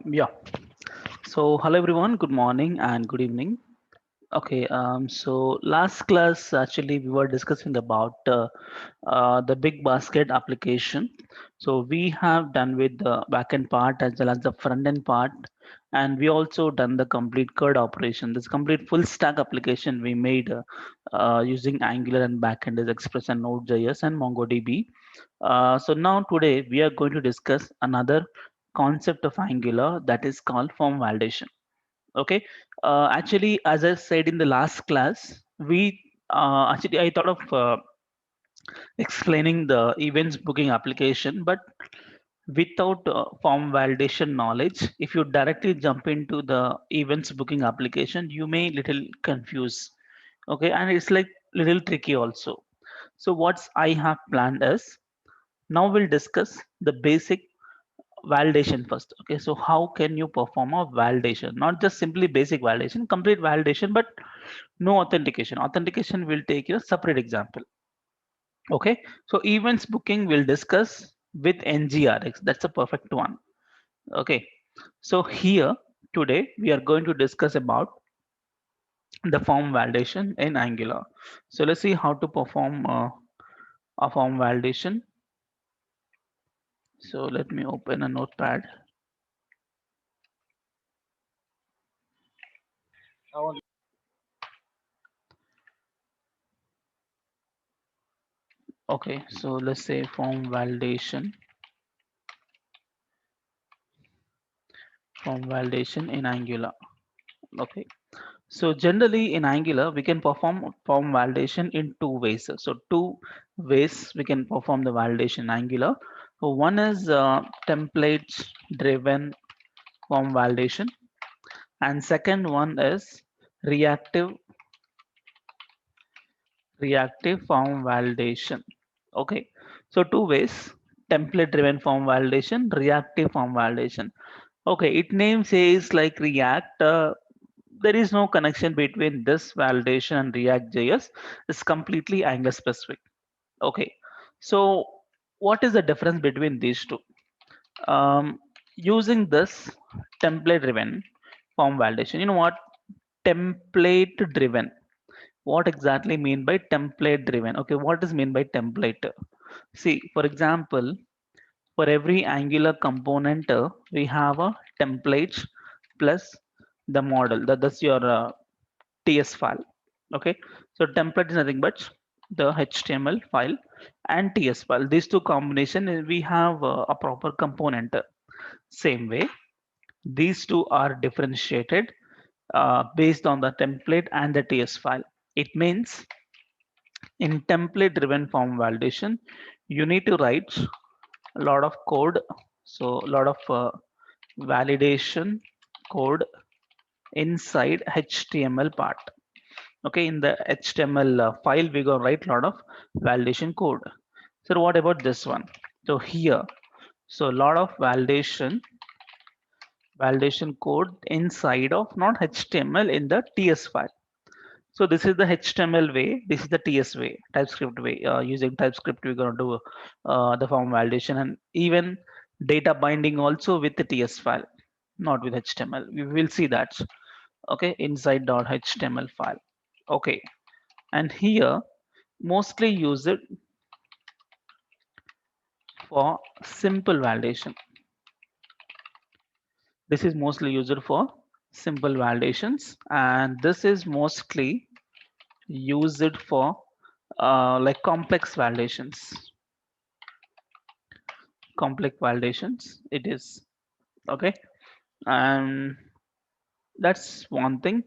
Yeah. So, hello everyone. Good morning and good evening. Okay. So last class actually we were discussing about the big basket application. So we have done with the backend part as well as the front end part, and we also done the complete CURD operation. This complete full stack application we made using Angular and backend is Express and Node.js and MongoDB. So now today we are going to discuss another concept of Angular that is called form validation. Okay. Actually, as I said in the last class, we actually I thought of explaining the events booking application, but without form validation knowledge, if you directly jump into the events booking application, you may little confuse. Okay, and it's like little tricky also. So what's I have planned is now we'll discuss the basic validation first. Okay, so how can you perform a validation? Not just simply basic validation, complete validation, but no authentication. Authentication will take a separate example. Okay, so events booking we'll discuss with NGRX. That's a perfect one. Okay, so here today we are going to discuss about the form validation in Angular. So let's see how to perform a form validation. So let me open a notepad. Okay, so let's say form validation in Angular. Okay, so generally in Angular we can perform form validation in two ways. So two ways we can perform the validation in Angular. So one is templates driven form validation, and second one is reactive reactive form validation. Okay, so two ways: template driven form validation, reactive form validation. Okay, it name says like React. There is no connection between this validation and React.js. It's completely Angular specific. Okay, so what is the difference between these two? Um, Using this template driven form validation, you know what? Template driven. What exactly mean by template driven? Okay, what is mean by template? See, for example, for every Angular component, we have a template plus the model. That's your TS file. Okay, so template is nothing but the HTML file and TS file. These two combination we have a proper component. Same way, these two are differentiated based on the template and the TS file. It means in template driven form validation, you need to write a lot of code. So a lot of validation code inside HTML part. Okay, in the HTML file, we're going to write a lot of validation code. So what about this one? So here, so a lot of validation code inside of not HTML in the TS file. So this is the HTML way. This is the TS way, TypeScript way. Using TypeScript, we're going to do the form validation and even data binding also with the TS file, not with HTML. We will see that. Okay, inside .html file. Okay, and here mostly use it for simple validation. This is mostly used for simple validations, and this is mostly used for like complex validations it is. Okay, and that's one thing.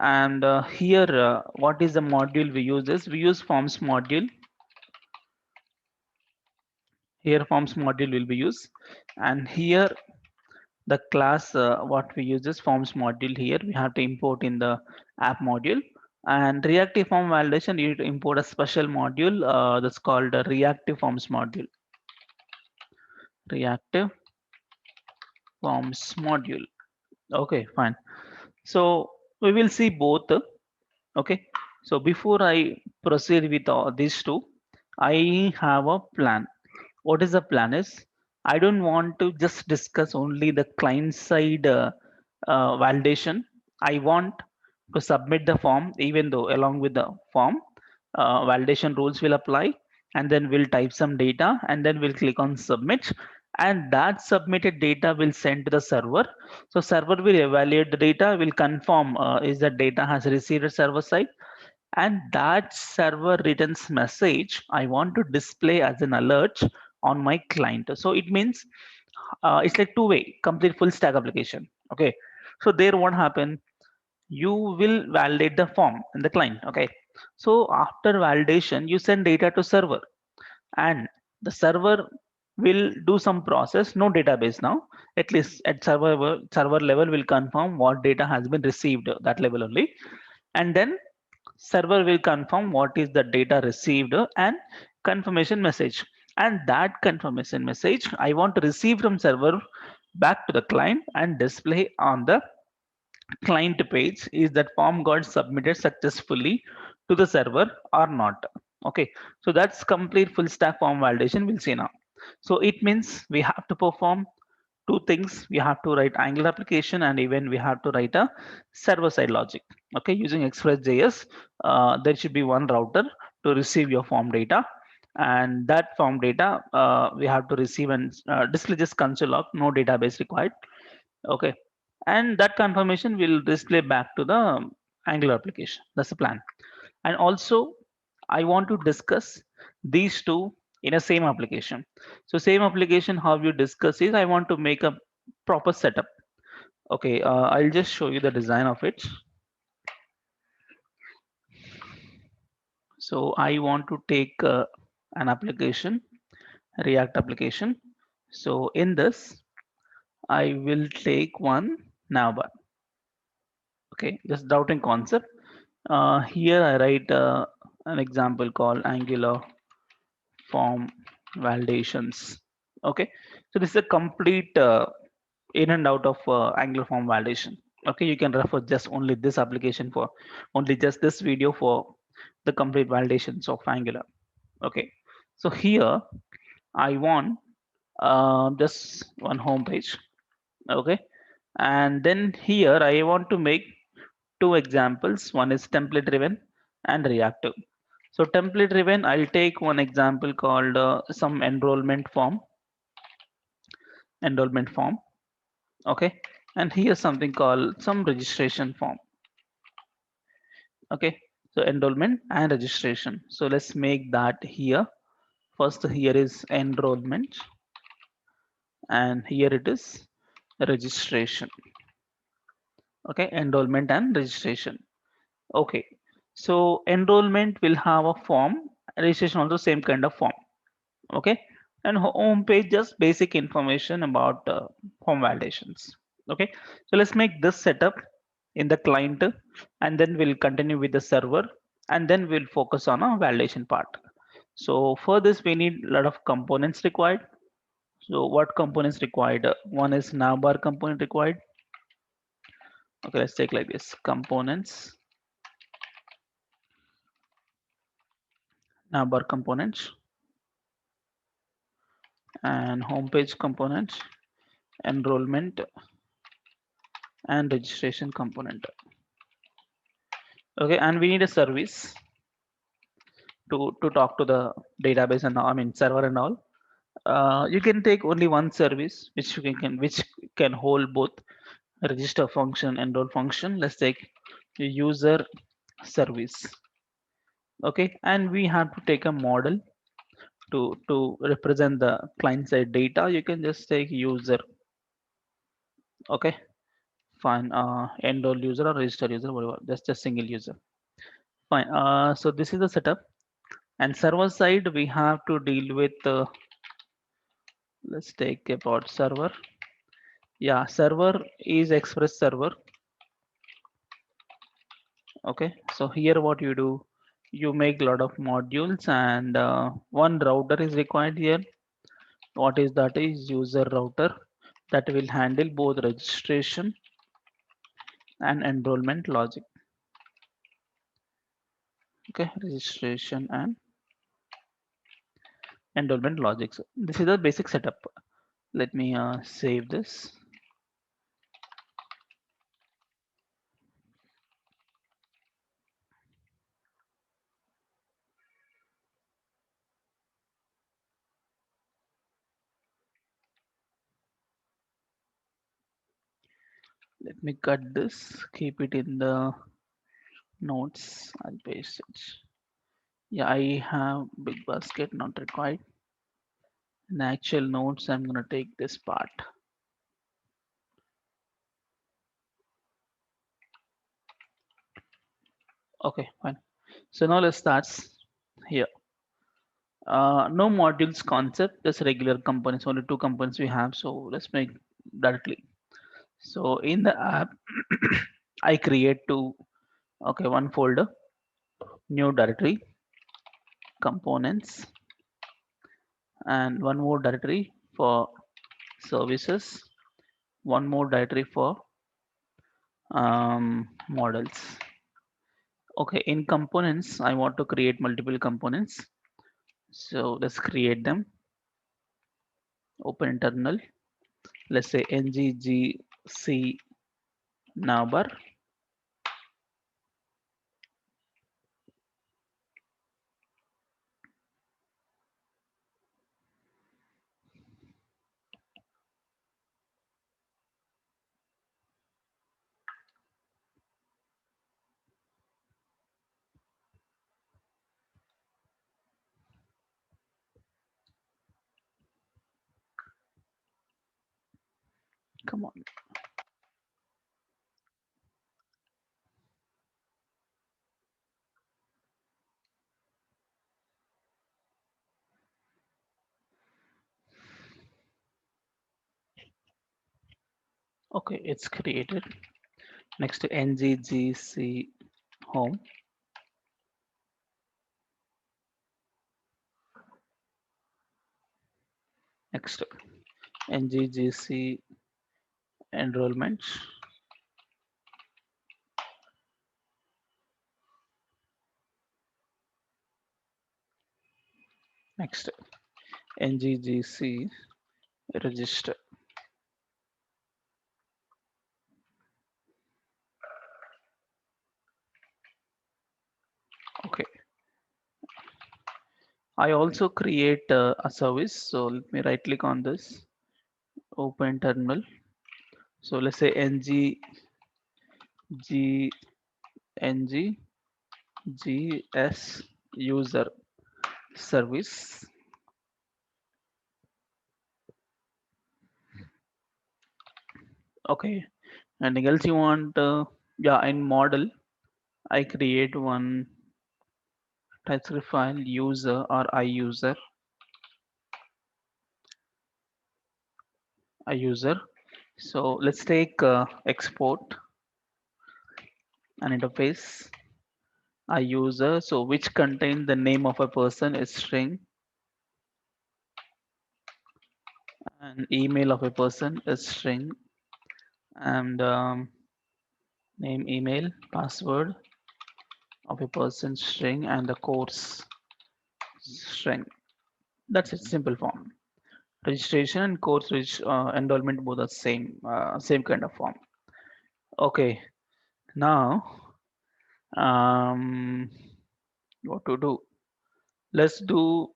And here what is the module we use? Is we use forms module. Here forms module will be used, and here the class what we use is forms module. Here we have to import in the app module. And reactive form validation, you need to import a special module that's called a reactive forms module. Reactive forms module. Okay, fine. So we will see both. Okay, so before I proceed with these two, I have a plan. What is the plan is, I don't want to just discuss only the client side validation. I want to submit the form, even though along with the form, validation rules will apply, and then we'll type some data, and then we'll click on submit, and that submitted data will send to the server. So server will evaluate the data, will confirm is the data has received at server side, and that server returns message I want to display as an alert on my client. So it means it's like two-way complete full stack application. Okay, so there what happen, you will validate the form in the client. Okay, so after validation you send data to server, and the server will do some process, no database now, at least at server level will confirm what data has been received, that level only, and then server will confirm what is the data received and confirmation message, and that confirmation message I want to receive from server back to the client and display on the client page, is that form got submitted successfully to the server or not. Okay, so that's complete full stack form validation we'll see now. So it means we have to perform two things. We have to write Angular application, and even we have to write a server side logic. Okay, using Express.js, there should be one router to receive your form data, and that form data we have to receive and display just console log, no database required. Okay, and that confirmation will display back to the Angular application. That's the plan. And also I want to discuss these two in a same application. So same application, how you discuss is, I want to make a proper setup. Okay, I'll just show you the design of it. So I want to take an application, React application. So in this I will take one navbar. Okay, just doubting concept. Here I write an example called Angular form validations. Okay, so this is a complete in and out of Angular form validation. Okay, you can refer just only this application for only just this video for the complete validations of Angular. Okay, so here I want just one home page. Okay, and then here I want to make two examples. One is template driven and reactive. So template driven, I'll take one example called some enrollment form. Okay, and here's something called some registration form. Okay, so enrollment and registration. So let's make that here. First, here is enrollment, and here it is registration. Okay, enrollment and registration. Okay, so enrollment will have a form, registration also same kind of form. Okay, and home page just basic information about form validations. Okay, so let's make this setup in the client, and then we'll continue with the server, and then we'll focus on a validation part. So for this we need a lot of components required. So what components required? One is navbar component required. Okay, let's take like this: components, navbar components, and homepage components, enrollment and registration component. Okay, and we need a service to talk to the database and all, I mean server and all. You can take only one service which can hold both register function, enroll function. Let's take user service. Okay, and we have to take a model to represent the client side data. You can just take user. Okay, fine. Enroll user or register user, whatever, just a single user. Fine. So this is the setup. And server side, we have to deal with, let's take about server. Yeah, server is Express server. Okay, so here what you do, you make a lot of modules, and one router is required here. What is that? Is user router that will handle both registration and enrollment logic. Okay, registration and enrollment logics. This is the basic setup. Let me save this. Let me cut this, keep it in the notes. I'll paste it. Yeah, I have big basket not required. In actual notes, I'm gonna take this part. Okay, fine. So now let's start here. No modules concept, just regular components, only two components we have. So let's make directly. So in the app, I create two, okay, one folder, new directory, components, and one more directory for services, one more directory for models. Okay, in components, I want to create multiple components. So let's create them. Open internal. Let's say nggc navbar. Come on. Okay, it's created. Next to nggc home. Next nggc enrollment. Next nggc register. Okay, I also create a service. So let me right click on this, open terminal. So let's say nggs user service. Okay, anything else you want? Yeah, in model, I create one TypeScript file user or I user. So let's take export an interface I user. So which contain the name of a person is string and email of a person is string and name, email, password of a person string and the course string. That's it, simple form. Registration and course enrollment both are same kind of form. Okay, now um, what to do? Let's do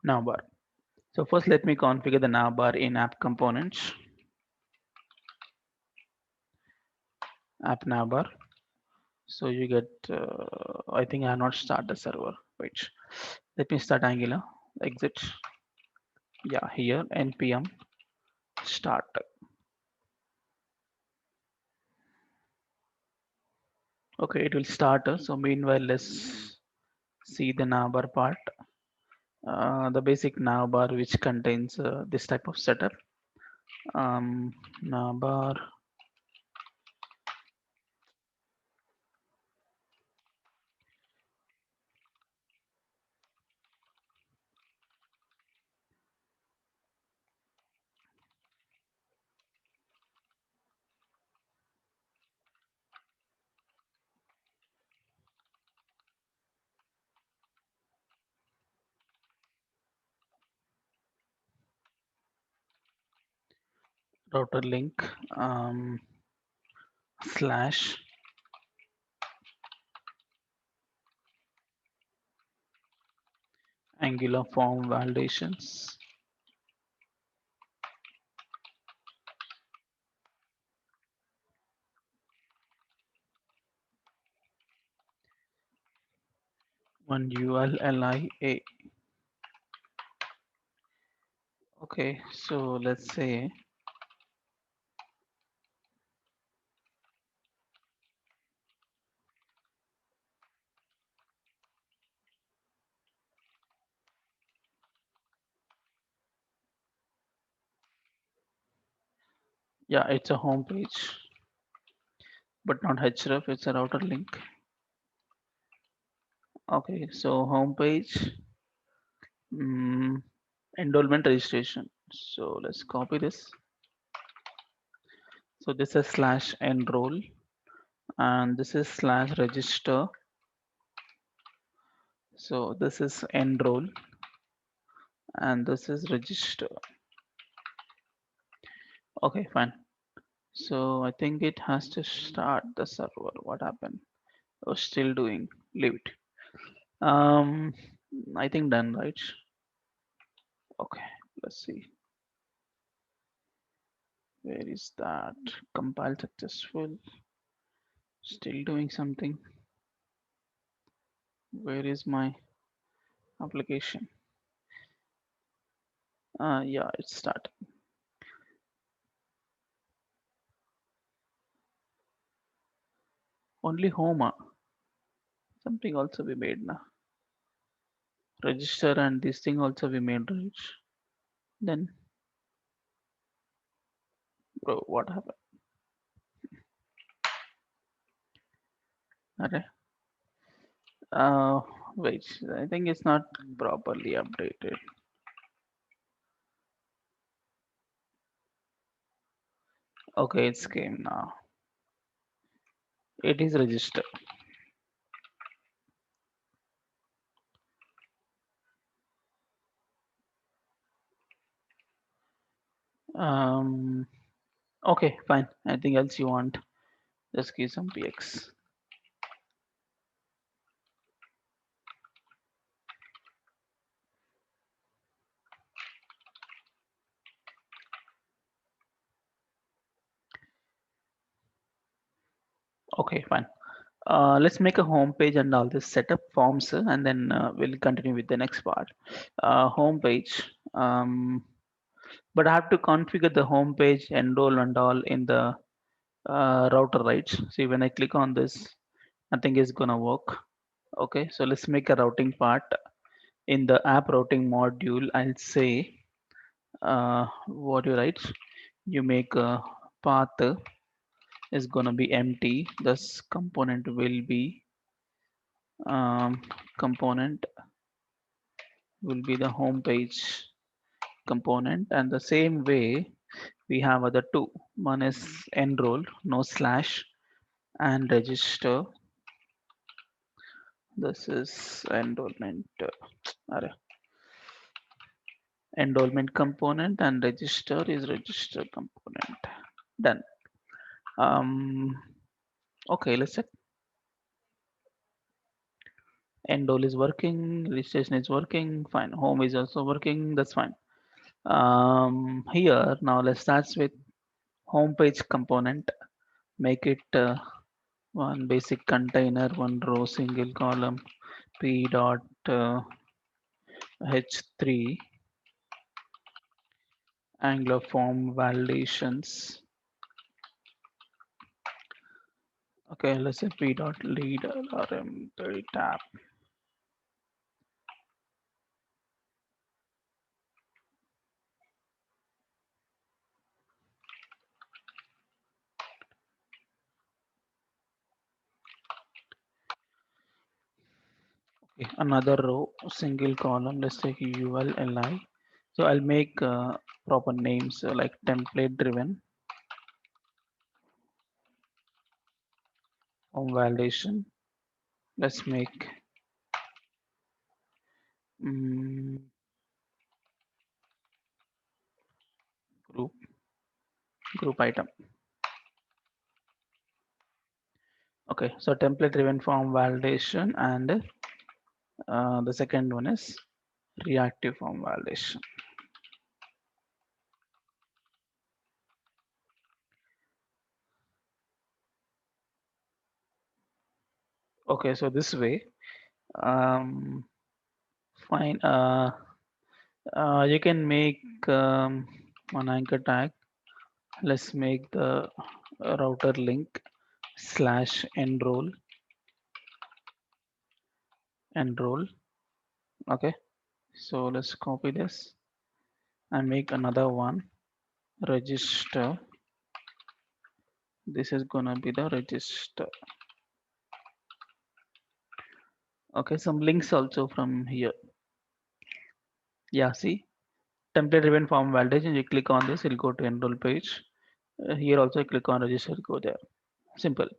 navbar. So first, let me configure the navbar in app components. App navbar. So you get. I think I have not start the server. Wait. Let me start Angular. Exit. Yeah, here npm start. Okay, it will start. So meanwhile, let's see the navbar part. The basic navbar which contains this type of setup. Navbar. router link slash Angular form validations. One ULLIA. Okay, so let's say yeah, it's a home page, but not href, it's a router link. Okay, so home page, mm, enrollment registration. So let's copy this. So this is slash enroll and this is slash register. So this is enroll and this is register. Okay, fine. So I think it has to start the server. What happened? Oh, still doing. Leave it. Um, I think done, right? Okay, let's see. Where is that? Compile successful. Still doing something. Where is my application? Yeah, it's started. Only home. Something also we made now. Register and this thing also we made, right? Then, bro, what happened? Okay. Uh, wait, I think it's not properly updated. Okay, it's came now. It is registered. Um, okay, fine. Anything else you want? Just give some px. Okay, fine. Let's make a home page and all this setup forms, and then we'll continue with the next part. Home page. But I have to configure the home page, enroll and all in the router, right? See, when I click on this, nothing is gonna work. Okay, so let's make a routing part. In the app routing module, I'll say what you write. You make a path is gonna be empty. This component will be um, component will be the home page component, and the same way we have other two. One is enroll, no slash, and register. This is enrollment. Arre, enrollment component and register is register component. Done. Um, okay, let's check. Enroll is working, registration is working, fine. Home is also working, that's fine. Here now let's start with home page component. Make it one basic container, one row, single column, p dot h3 Angular form validations. Okay, let's say p dot lead rm3 tab. Okay, another row, single column. Let's take ULLI. So I'll make proper names like template driven form validation. Let's make mm, group group item. Okay, so template driven form validation, and the second one is reactive form validation. Okay, so this way, um, fine. You can make one anchor tag. Let's make the router link slash enroll. Okay, so let's copy this and make another one register. This is gonna be the register. Okay, some links also from here. Yeah, see, template driven form validation. You click on this, it'll go to enroll page. Here also click on register, go there. Simple.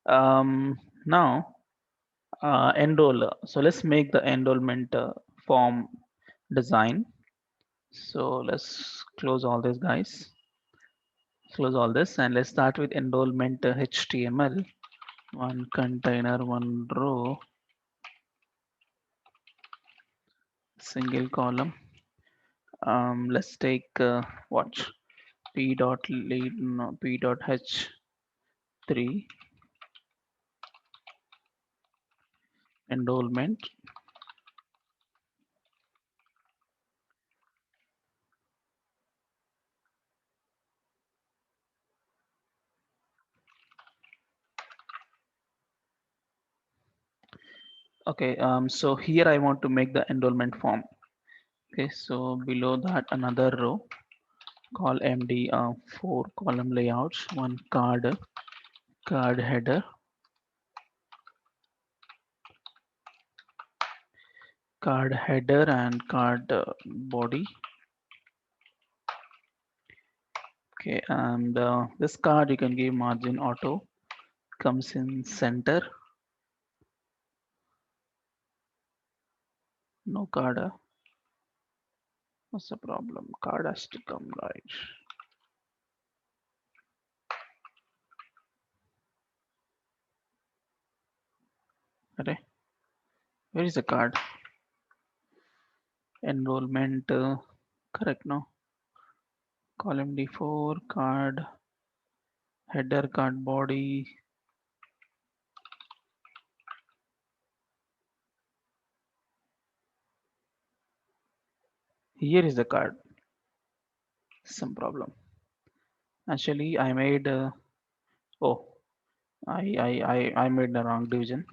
Now enroll. So let's make the enrollment form design. So let's close all this, guys. Close all this, and let's start with enrollment HTML. One container, one row, single column. Let's take watch p dot lead, no, p dot h3 enrollment. Okay, so here I want to make the enrollment form. Okay, so below that another row, call MD 4 column layouts, one card header, and card body. Okay, and this card you can give margin auto, comes in center, no card. What's the problem? Card has to come right. Okay, where is the card? Enrollment, correct, no? Column D4, card header, card body. Here is the card. Some problem. Actually, I made. Oh, I made the wrong division.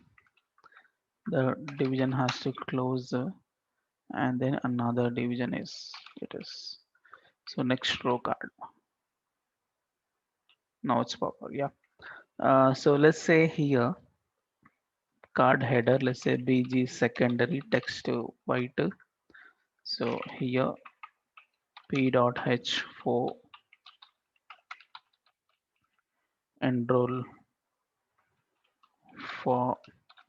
The division has to close, and then another division is it is. So next row card. Now it's proper. Yeah. So let's say here card header. Let's say BG secondary text to white. So here p.h4 enroll for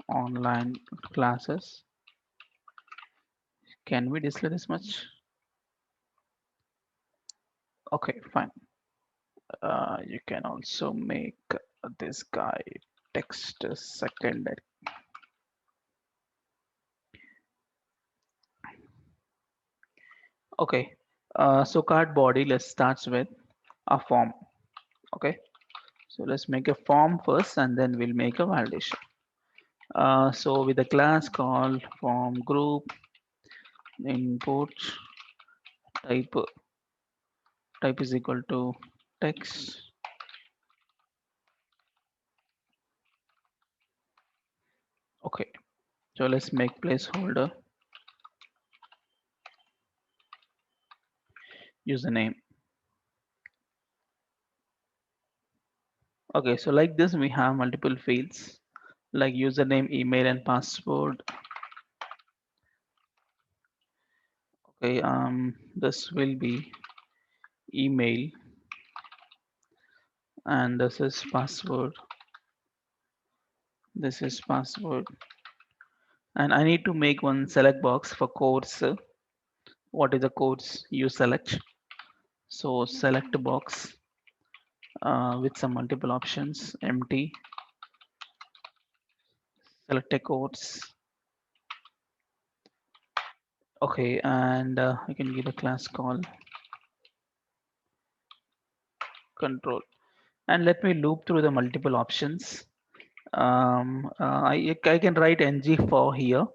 online classes. Can we display this much? Okay, fine. You can also make this guy text secondary. Okay, so card body, let's start with a form. Okay, so let's make a form first and then we'll make a validation. So with a class called form group input type is equal to text. Okay, so let's make placeholder username. Okay, so like this we have multiple fields like username, email, and password. Okay, this will be email, and this is password. This is password, and I need to make one select box for course. What is the course you select? So select box, with some multiple options, empty, select a course. Okay, and I can give a class call control, and let me loop through the multiple options. I can write ng for here.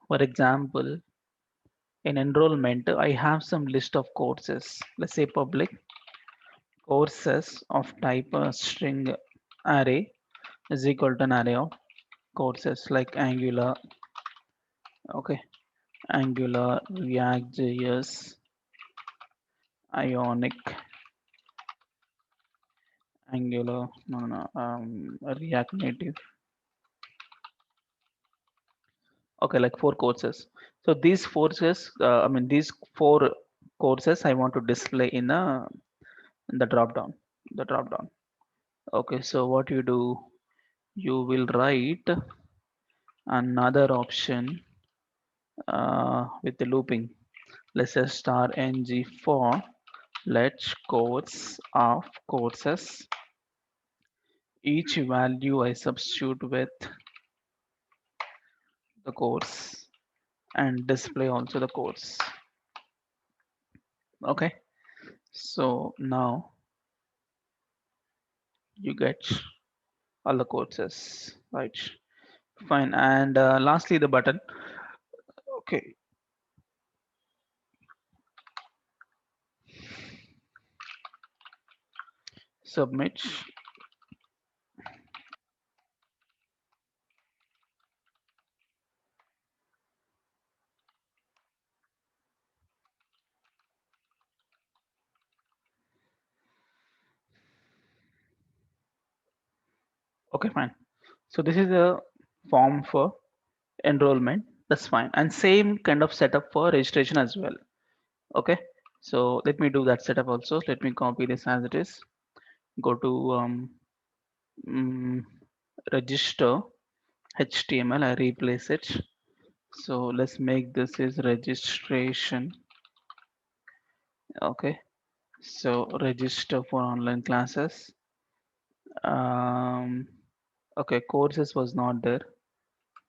For example, in enrollment, I have some list of courses. Let's say public courses of type string array is equal to an array of courses like Angular, okay, Angular, React JS, Ionic, Angular, React Native. Okay, like four courses. So these courses, these four courses I want to display in the drop down. The drop down. Okay, so what you do, you will write another option with the looping. Let's say star ng for let course of courses. Each value I substitute with the course and display also the course. Okay, so now you get all the courses, right? Fine. And lastly, the button. Okay, submit. Okay, fine. So this is a form for enrollment. That's fine. And same kind of setup for registration as well. Okay. So let me do that setup also. Let me copy this as it is. Go to mm, register HTML. I replace it. So let's make this is registration. Okay. So register for online classes. Um, okay, courses was not there.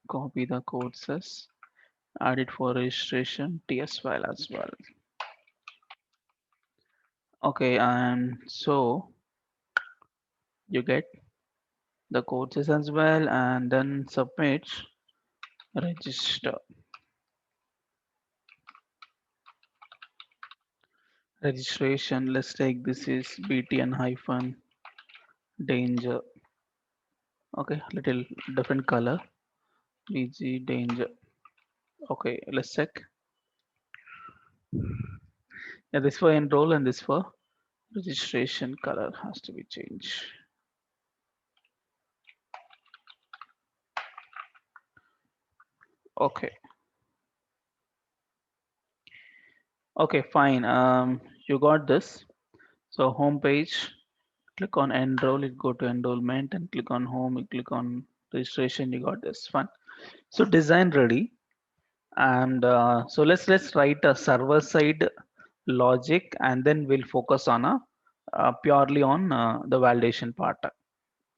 Copy the courses. Add it for registration. TS file as well. Okay, and so you get the courses as well, and then submit register. Registration. Let's take this is BTN hyphen danger. Okay, little different color. BG danger. Okay, let's check. Yeah, this for enroll and this for registration color has to be changed. Okay. Okay, fine. You got this. So home page, click on enroll, it go to enrollment and click on home, you click on registration, you got this. Fine. So design ready. And so let's write a server side logic and then we'll focus on a purely on the validation part.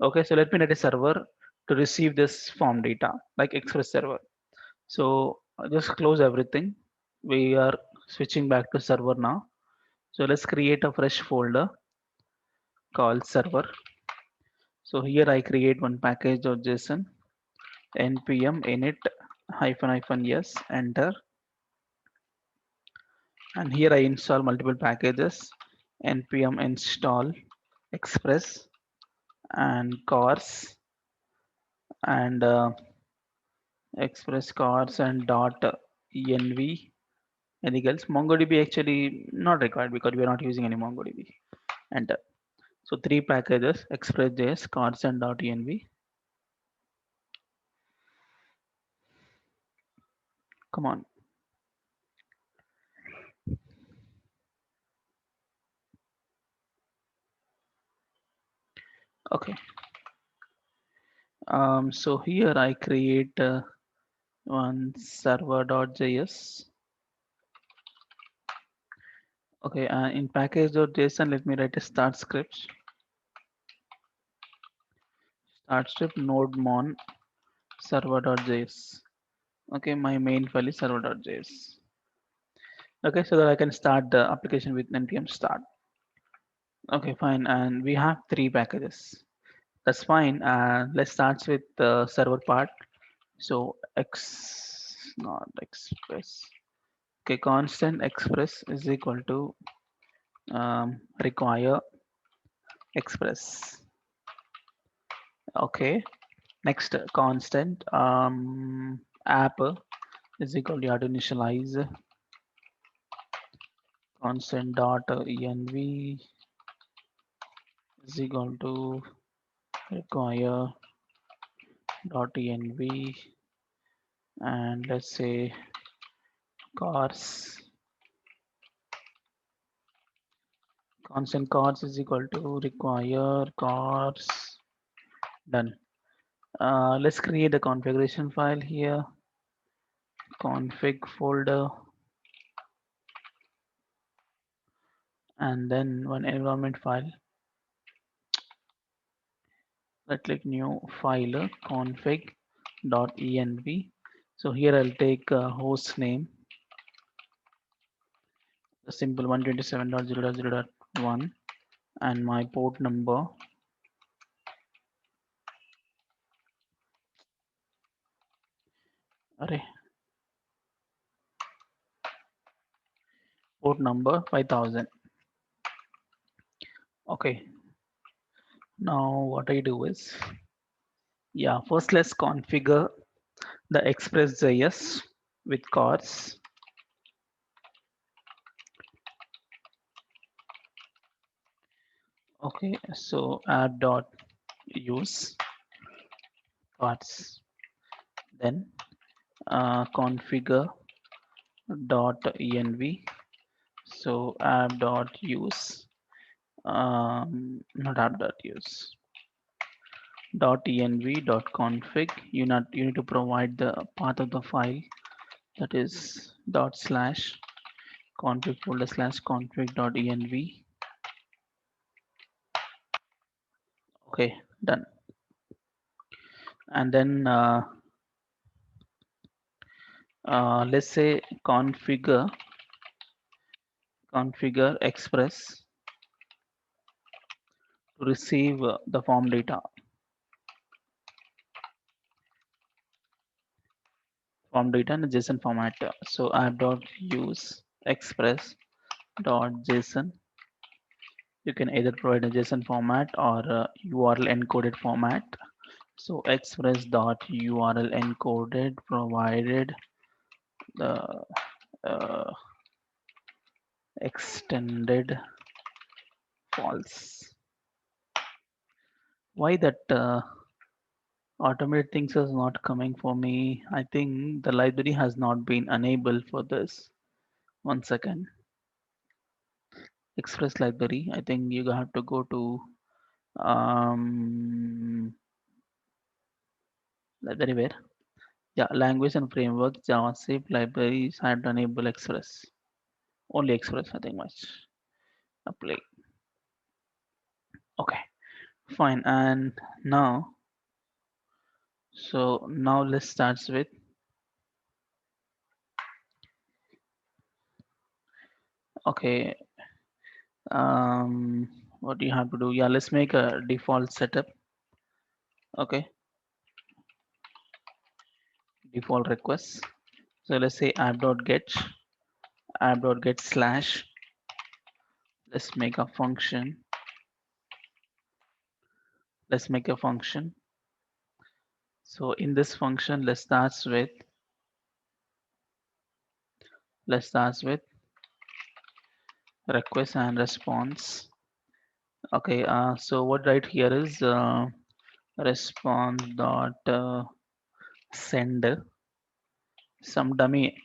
Okay, so let me write a server to receive this form data like Express server. So just close everything. We are switching back to server now. So let's create a fresh folder called server. So here I create one package.json npm init hyphen yes enter, and here I install multiple packages npm install express and cars and express cars and dot env. Anything else? MongoDB actually not required because we are not using any MongoDB. Enter. So three packages express.js cards and .env. Come on. Okay. So here I create one server.js. Okay. In package.json, let me write a start script. start script node mon server.js. Okay, my main file is server.js. Okay, so that I can start the application with npm start. Okay, fine. And we have three packages. That's fine. Let's start with the server part. So x not express. Okay, constant express is equal to require express. Okay. Next constant app is equal to, you have to initialize constant dot env is equal to require dot env, and let's say cars constant cars is equal to require cars. Done. Let's create a configuration file here, config folder, and then one environment file. Let's click new file config.env. So here I'll take host name, the simple 127.0.0.1, and my port number. Array, port number 5000. Okay, now what I do is, yeah, first let's configure the express.js with cars. Okay, so app dot use cars, then configure dot env. So app dot use not app dot use dot env dot config. You need to provide the path of the file, that is dot slash config folder slash config dot env. Okay, done. And then let's say configure express to receive the form data in a JSON format. So app dot use express dot JSON. You can either provide a JSON format or URL encoded format. So express dot URL encoded provided the uh, extended false. Why that automated things is not coming for me? I think the library has not been enabled for this. One second. Express library. I think you have to go to library where? Yeah, language and framework, JavaScript libraries had enable Express. Only Express, nothing much. Apply. Okay, fine. And now, so now let's start with, okay, um, what do you have to do? Yeah, let's make a default setup. Okay, default request. So let's say app.get slash. Let's make a function. Let's make a function. So in this function, let's start with request and response. Okay, so what right here is response dot send some dummy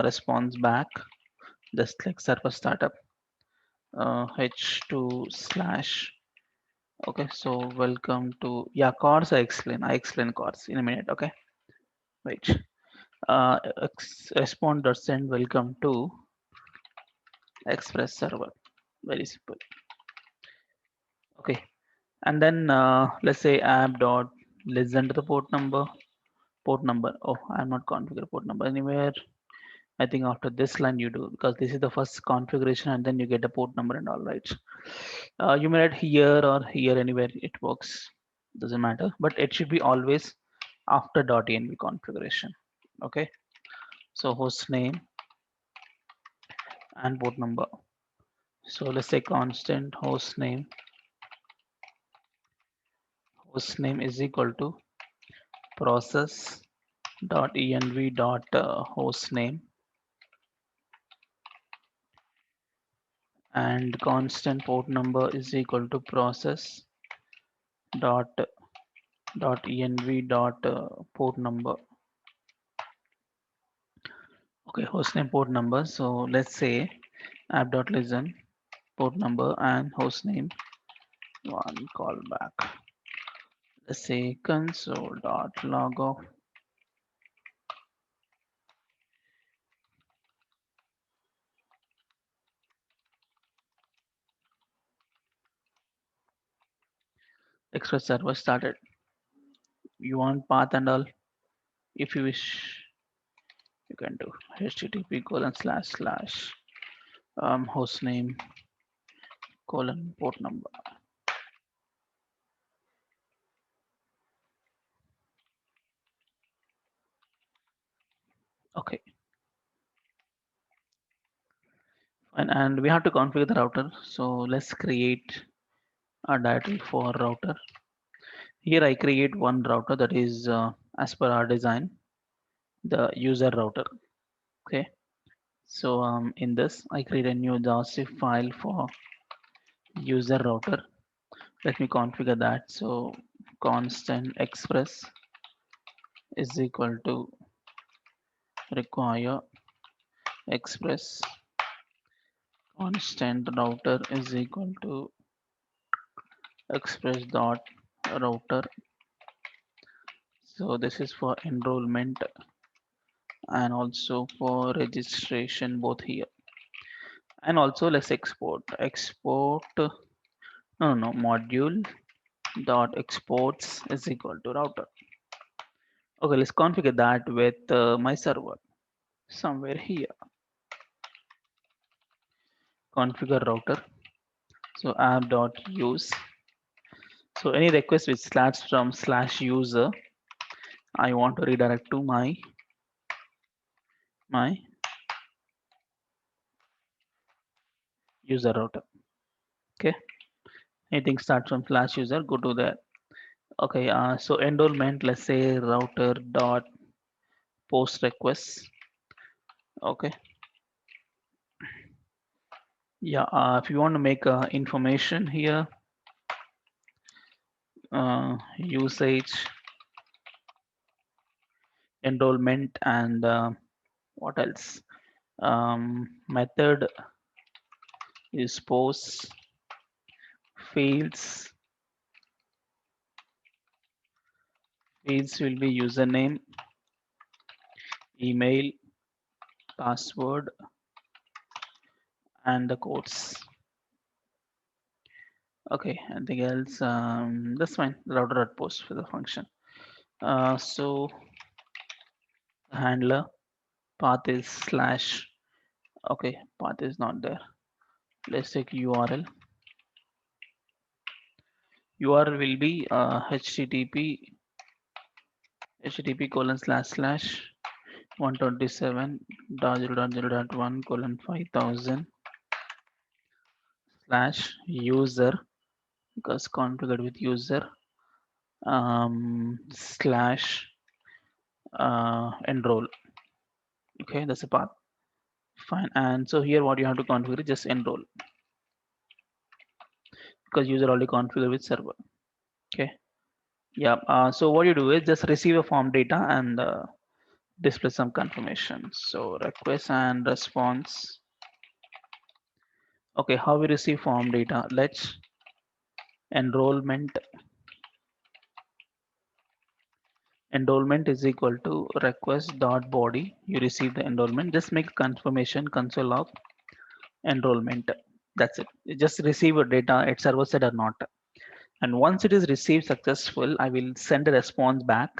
response back, just like server startup h2 slash. Okay, so welcome to, yeah, cards. I explain cards in a minute. Okay, wait. Respond dot send welcome to express server. Very simple. Okay, and then let's say app dot listen to the port number. Oh, I'm not configure port number anywhere. I think after this line you do, because this is the first configuration and then you get the port number and all, right. You may add here or here, anywhere it works, doesn't matter, but it should be always after .env configuration. Okay, so host name and port number. So let's say constant host name is equal to process dot env dot host name, and constant port number is equal to process dot env dot port number. Okay, hostname port number. So let's say app.listen port number and hostname one callback. Let's say console.log of express server started. You want path and all. If you wish, you can do http colon slash slash hostname colon port number. Okay, and we have to configure the router. So let's create a directory for router. Here I create one router that is as per our design, the user router. Okay, so in this I create a new JavaScript file for user router. Let me configure that. So constant express is equal to require express constant router is equal to express dot router. So this is for enrollment and also for registration both here. And also let's export no module dot exports is equal to router. Okay, let's configure that with my server somewhere here. Configure router. So app dot use. So any request which starts from slash user, I want to redirect to my user router. Okay, anything starts from slash user, go to there. Okay, so enrollment, let's say router dot post request. Okay, yeah, if you want to make information here, usage, enrollment, and what else? Method is post, fields will be username, email, password, and the codes. Okay, anything else? That's fine. Router dot post for the function. So handler path is slash. Okay, path is not there. Let's take URL. URL will be http colon slash slash 127.0.0.1 colon 5000 slash user, because configured with user, slash enroll. Okay, that's a path. Fine. And so here what you have to configure is just enroll, because user already configured with server. Okay. Yeah. So what you do is just receive a form data and display some confirmation. So request and response. Okay, how we receive form data? Let's enrollment is equal to request dot body. You receive the enrollment. Just make a confirmation console of enrollment. That's it. You just receive a data at server side or not. And once it is received successful, I will send a response back.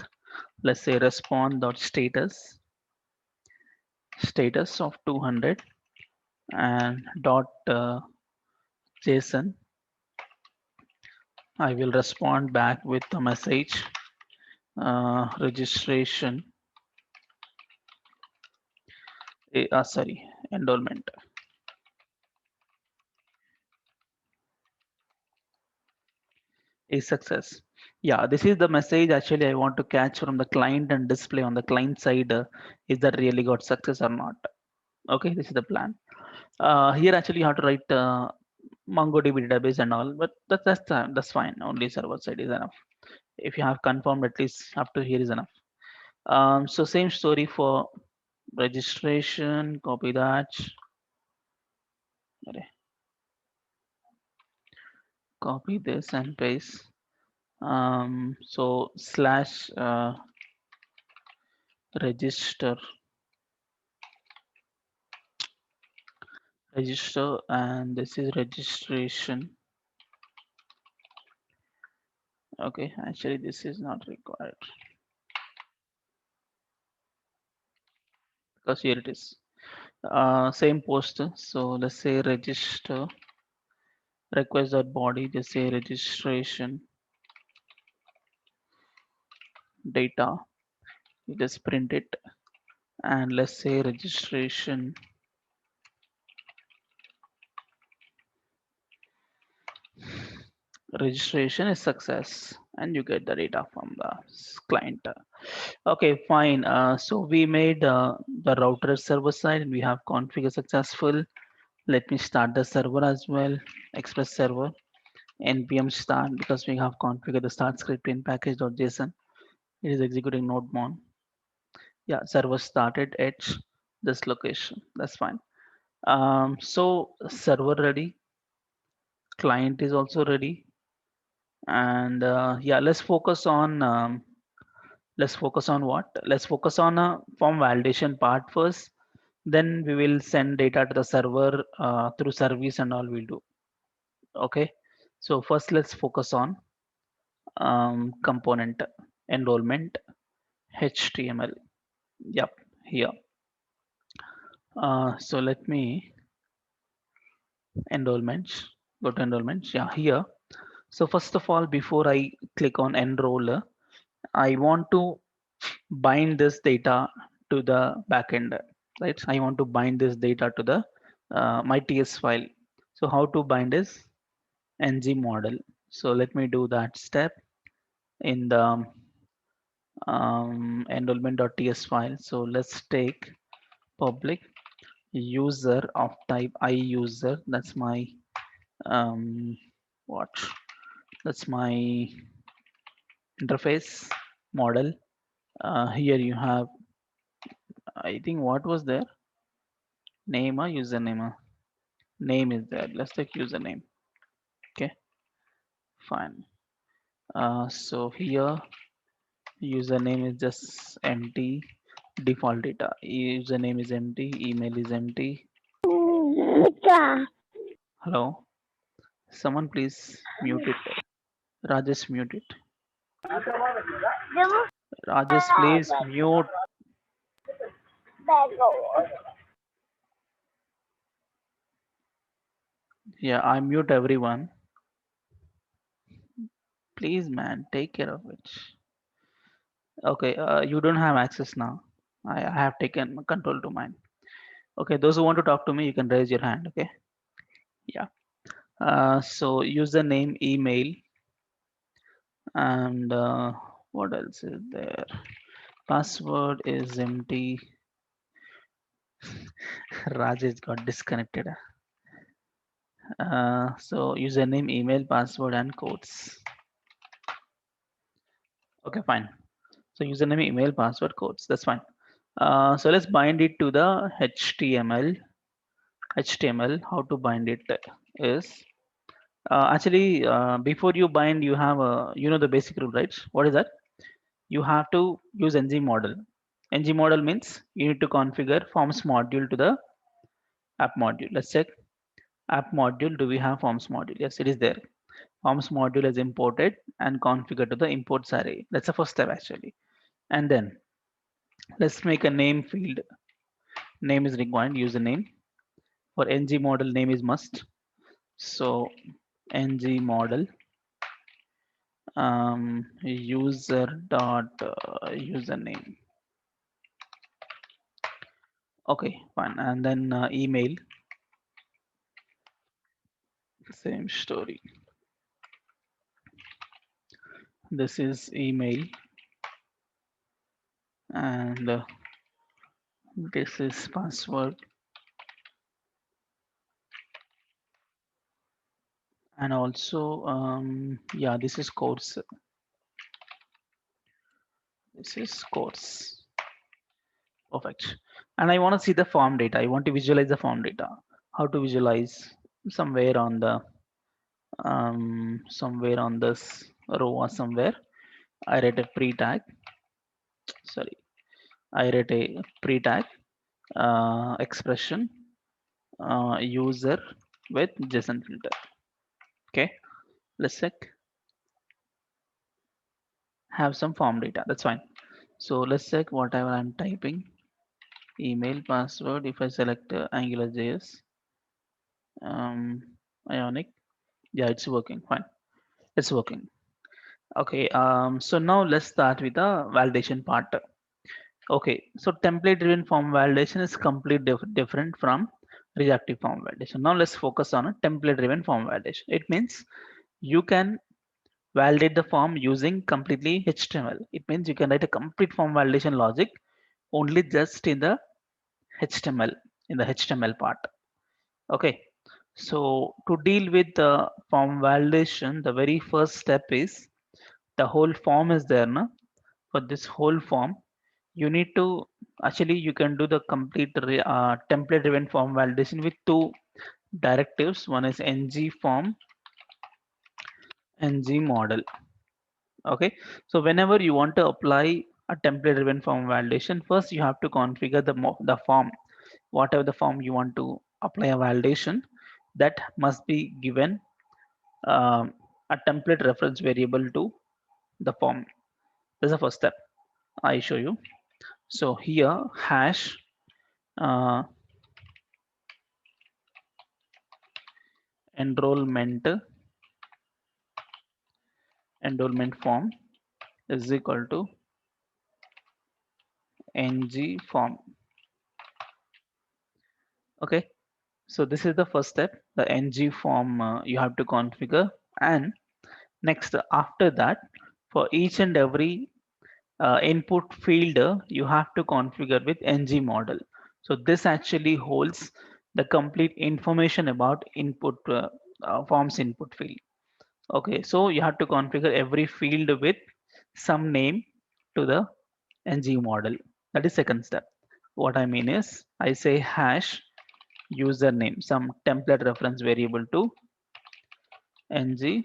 Let's say status of 200 and dot JSON. I will respond back with the message registration, sorry, enrollment is success. Yeah, this is the message actually I want to catch from the client and display on the client side. Is that really got success or not? Okay, this is the plan. Here actually you have to write MongoDB database and all, but that's fine. Only server side is enough. If you have confirmed, at least up to here is enough. So same story for registration. Copy that. Okay, copy this and paste. So slash register and this is registration. Okay, actually this is not required because here it is. Same post. So let's say register request.body, just say registration data. You just print it and let's say registration is success and you get the data from the client. Okay, fine. So we made the router server side and we have configured successful. Let me start the server as well. Express server npm start because we have configured the start script in package.json. It is executing nodemon. Yeah, server started at this location. That's fine. So server ready, client is also ready, and yeah, let's focus on what? Let's focus on a form validation part first. Then we will send data to the server through service and all we'll do. Okay. So first let's focus on component enrollment HTML. Yep, here. So let me enrollments. Go to enrollments. Yeah, here. So first of all, before I click on enroll, I want to bind this data to the backend, right? I want to bind this data to the my TS file. So how to bind is ng model. So let me do that step in the enrollment.ts file. So let's take public user of type I user. That's my um, what? That's my interface model. Here you have, I think what was there? Name or username? Name is there. Let's take username. Okay, fine. So here username is just empty. Default data. Username is empty. Email is empty. Hello. Someone please mute it. Rajesh mute it. Rajesh please mute. Yeah, I mute everyone. Please, man, take care of it. Okay, you don't have access now. I have taken control to mine. Okay, those who want to talk to me, you can raise your hand. Okay, yeah. So username, email, and what else is there? Password is empty. Rajesh got disconnected. So username, email, password, and codes. Okay, fine. So username, email, password, codes. That's fine. So let's bind it to the HTML. HTML. How to bind it is actually before you bind, you have a the basic rule, right? What is that? You have to use ng model. Ng model means you need to configure forms module to the app module. Let's check app module. Do we have forms module? Yes, it is there. Forms module is imported and configured to the imports array. That's the first step actually. And then let's make a name field. Name is required, username. For ng model, name is must. So ng model user dot username. Okay, fine. And then email, same story. This is email, and this is password, and also yeah, this is course. This is course. Perfect. And I want to see the form data. I want to visualize the form data. How to visualize? Somewhere on the somewhere on this row or somewhere. I write a pre tag. Sorry, I write a pre tag expression user with JSON filter. Okay, let's check. Have some form data. That's fine. So let's check whatever I'm typing. Email password. If I select AngularJS, um, Ionic. Yeah, it's working. Fine. It's working. Okay. So now let's start with the validation part. Okay. So template driven form validation is completely different from reactive form validation. Now let's focus on a template driven form validation. It means you can validate the form using completely HTML. It means you can write a complete form validation logic only just in the HTML, in the HTML part. Okay. So to deal with the form validation, the very first step is the whole form is there. No? For this whole form, you need to actually you can do the complete template driven form validation with two directives. One is ng form, ng model. Okay, so whenever you want to apply a template driven form validation, first you have to configure the form, whatever the form you want to apply a validation, that must be given um, a template reference variable to the form. That's the first step I show you. So here hash uh, enrollment enrollment form is equal to ng form. Okay, so this is the first step, the ng form you have to configure. And next, after that, for each and every input field, you have to configure with ng model. So this actually holds the complete information about input forms input field. Okay, so you have to configure every field with some name to the ng model. That is second step. What I mean is I say hash username, some template reference variable to ng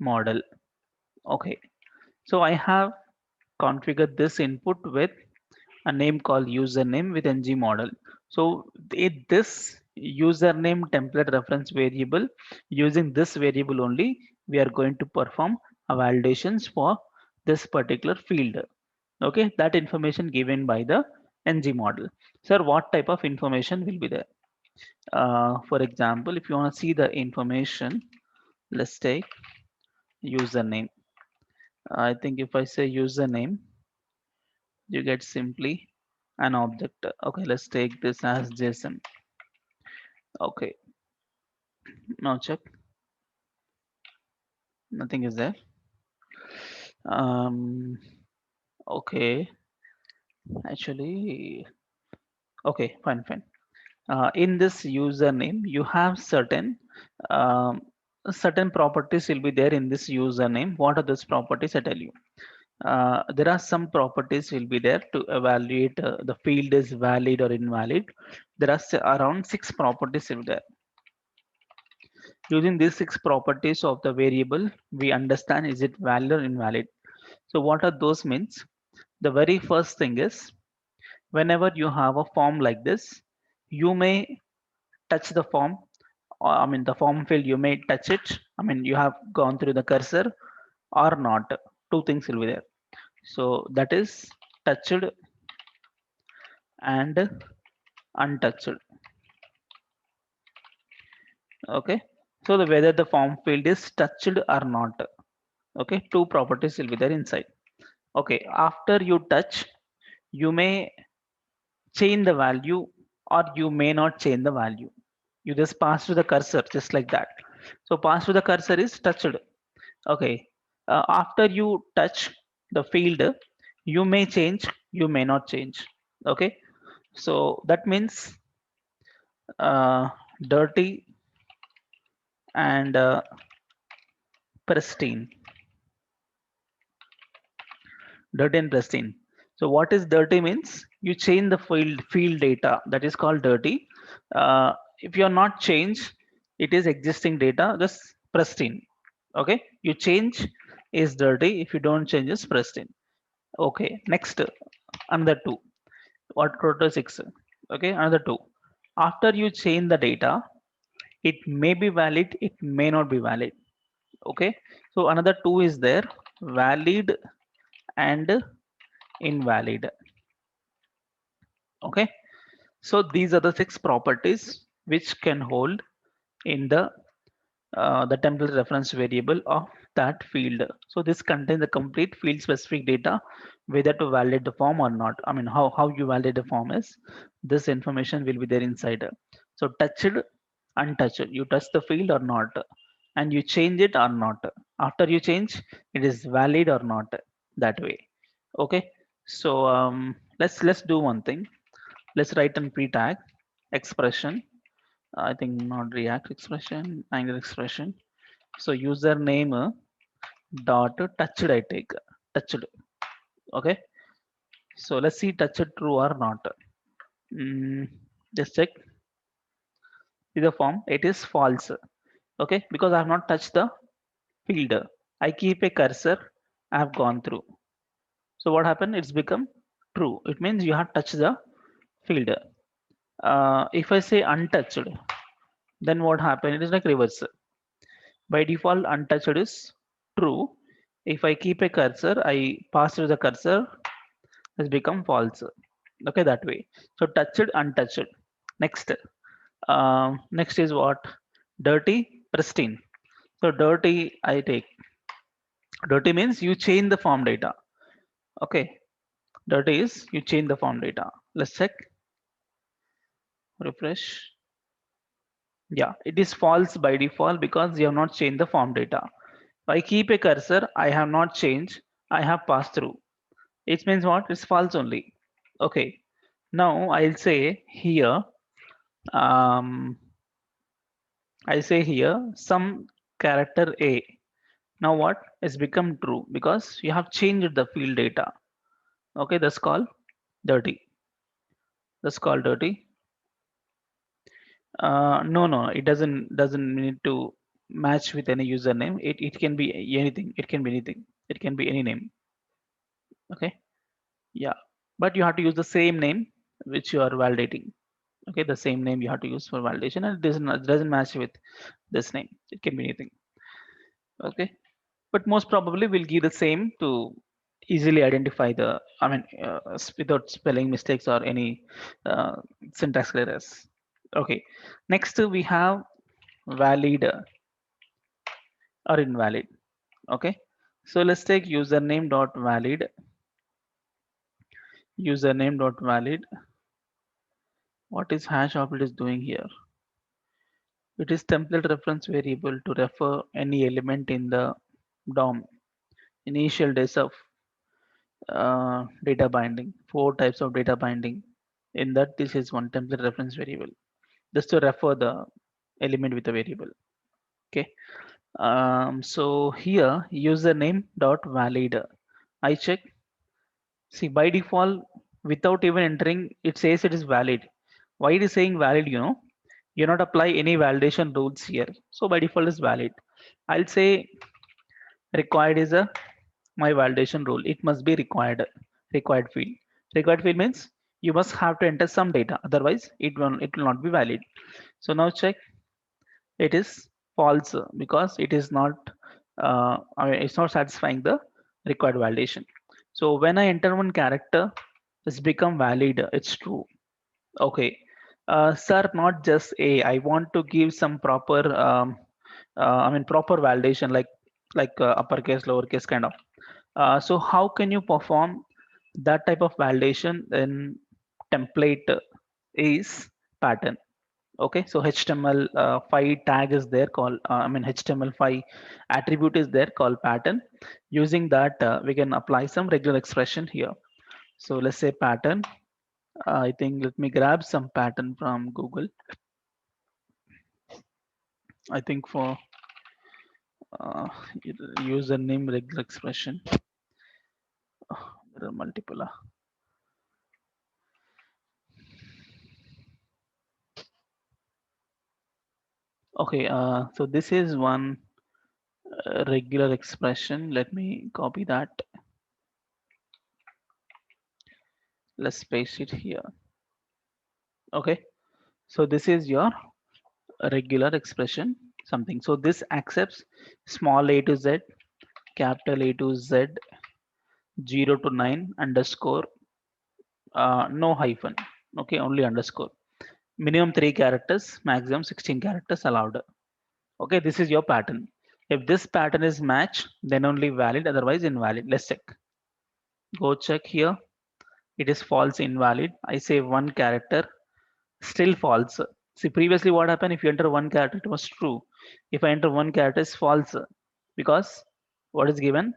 model. Okay, so I have configured this input with a name called username with ng model. So this username template reference variable, using this variable only, we are going to perform a validations for this particular field. Okay, that information given by the ng model. Sir, what type of information will be there? For example, if you want to see the information, let's take username. I think if I say username, you get simply an object. Okay, let's take this as JSON. Okay, now check. Nothing is there. Um, okay, actually, okay, fine, fine. In this username, you have um, certain properties will be there in this username. What are those properties? I tell you. There are some properties will be there to evaluate the field is valid or invalid. There are around 6 properties will be there. Using these 6 properties of the variable, we understand is it valid or invalid. So what are those means? The very first thing is whenever you have a form like this, you may touch the form I mean the form field, you may touch it. I mean you have gone through the cursor or not. Two things will be there. So that is touched and untouched. Okay. So the whether the form field is touched or not. Okay. Two properties will be there inside. Okay. After you touch, you may change the value or you may not change the value. You just pass through the cursor just like that. So pass through the cursor is touched. Okay. After you touch the field, you may change, you may not change. Okay. So that means uh, dirty and pristine. Dirty and pristine. So what is dirty means? You change the field data. That is called dirty. If you are not change, it is existing data. Just pristine. Okay. You change is dirty. If you don't change, is pristine. Okay. Next, another two. What total six? Okay. Another two. After you change the data, it may be valid. It may not be valid. Okay. So another two is there. Valid and invalid. Okay. So these are the six properties which can hold in the template reference variable of that field. So this contains the complete field specific data, whether to validate the form or not. I mean, how you validate the form is this information will be there inside. So touched, untouched, you touch the field or not, and you change it or not. After you change, it is valid or not, that way. Okay. So let's do one thing. Let's write an pre-tag expression. I think not React expression, Angular expression. So username dot touched I take touched. Okay. So let's see touched true or not. Mm, just check the form. It is false. Okay, because I have not touched the field. I keep a cursor. I have gone through. So what happened? It's become true. It means you have touched the field. If I say untouched, then what happened? It is like reverse. By default, untouched is true. If I keep a cursor, I pass through the cursor, has become false. Okay, that way. So touched, untouched. Next, next is what? Dirty, pristine. So dirty, I take. Dirty means you change the form data. Okay, dirty is you change the form data. Let's check. Refresh. Yeah, it is false by default because you have not changed the form data. If I keep a cursor, I have not changed. I have passed through. It means what? It's false only. Okay. Now I'll say here. Um, I say here some character A. Now what? It's become true because you have changed the field data. Okay, that's called dirty. That's called dirty. No, it doesn't need to match with any username. It can be anything. It can be anything. It can be any name. Okay. Yeah. But you have to use the same name which you are validating. Okay, the same name you have to use for validation, and it doesn't match with this name. It can be anything. Okay, but most probably we'll give the same to easily identify the, I mean, without spelling mistakes or any uh, syntax errors. Okay, next we have valid or invalid. Okay, so let's take username dot valid. Username dot valid. What is hash of it is doing here? It is template reference variable to refer any element in the DOM, initial days of data binding, four types of data binding. In that, this is one template reference variable, just to refer the element with the variable. Okay. So here, username dot valid. I check. See, by default, without even entering, it says it is valid. Why it is saying valid? You not apply any validation rules here. So by default, is valid. I'll say required is a my validation rule. It must be required field. Required field means you must have to enter some data, otherwise it will not be valid. So now check it is false because it is not I mean, it's not satisfying the required validation. So when I enter one character, it's become valid. It's true. Okay. Sir, not just a. I want to give some proper, I mean, proper validation, like uppercase, lowercase kind of. So how can you perform that type of validation in template is pattern. Okay, so HTML5 tag is there called, I mean, HTML5 attribute is there called pattern. Using that, we can apply some regular expression here. So let's say pattern. I think let me grab some pattern from Google. I think for uh, username regular expression, there are multiple. Okay, so this is one regular expression. Let me copy that. Let's paste it here. Okay, so this is your regular expression something. So this accepts small a to z, capital A to z, 0 to 9 underscore, no hyphen. Okay, only underscore. Minimum 3 characters, maximum 16 characters allowed. Okay, this is your pattern. If this pattern is matched, then only valid, otherwise invalid. Let's check. Go check here. It is false, invalid. I say one character, still false. See, previously what happened, if you enter one character, it was true. If I enter one character, it's false because what is given?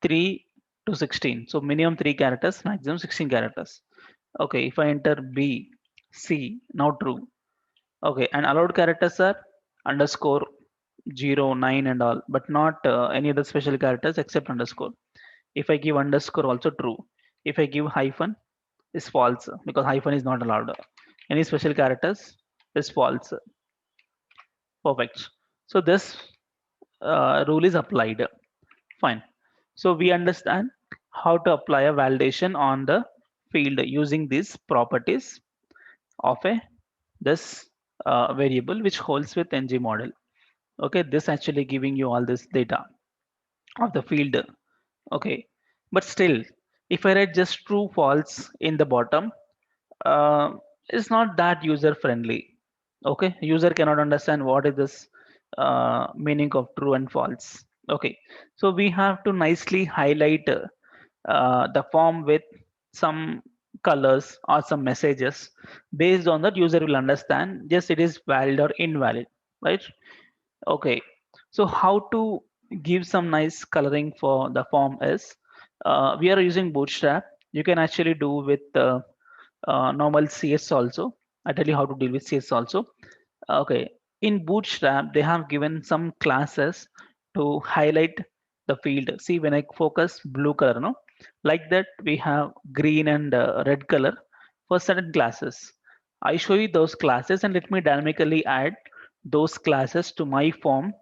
3 to 16. So minimum 3 characters, maximum 16 characters. Okay, if I enter B, C, now true. Okay, and allowed characters are underscore, 0, 9 and all, but not any other special characters except underscore. If I give underscore, also true. If I give hyphen, is false because hyphen is not allowed. Any special characters is false. Perfect. So this rule is applied. Fine. So we understand how to apply a validation on the field using these properties of a this variable which holds with ng model. Okay, this actually giving you all this data of the field. Okay, but still, if I write just true false in the bottom, uh, it's not that user friendly. Okay, user cannot understand what is this meaning of true and false. Okay, so we have to nicely highlight the form with some colors or some messages. Based on that, user will understand just it is valid or invalid, right? Okay, so how to give some nice coloring for the form is, we are using Bootstrap. You can actually do with normal CS also. I tell you how to deal with CS also. Okay, in Bootstrap, they have given some classes to highlight the field. See, when I focus blue color, no, like that we have green and red color for certain classes. I show you those classes and let me dynamically add those classes to my form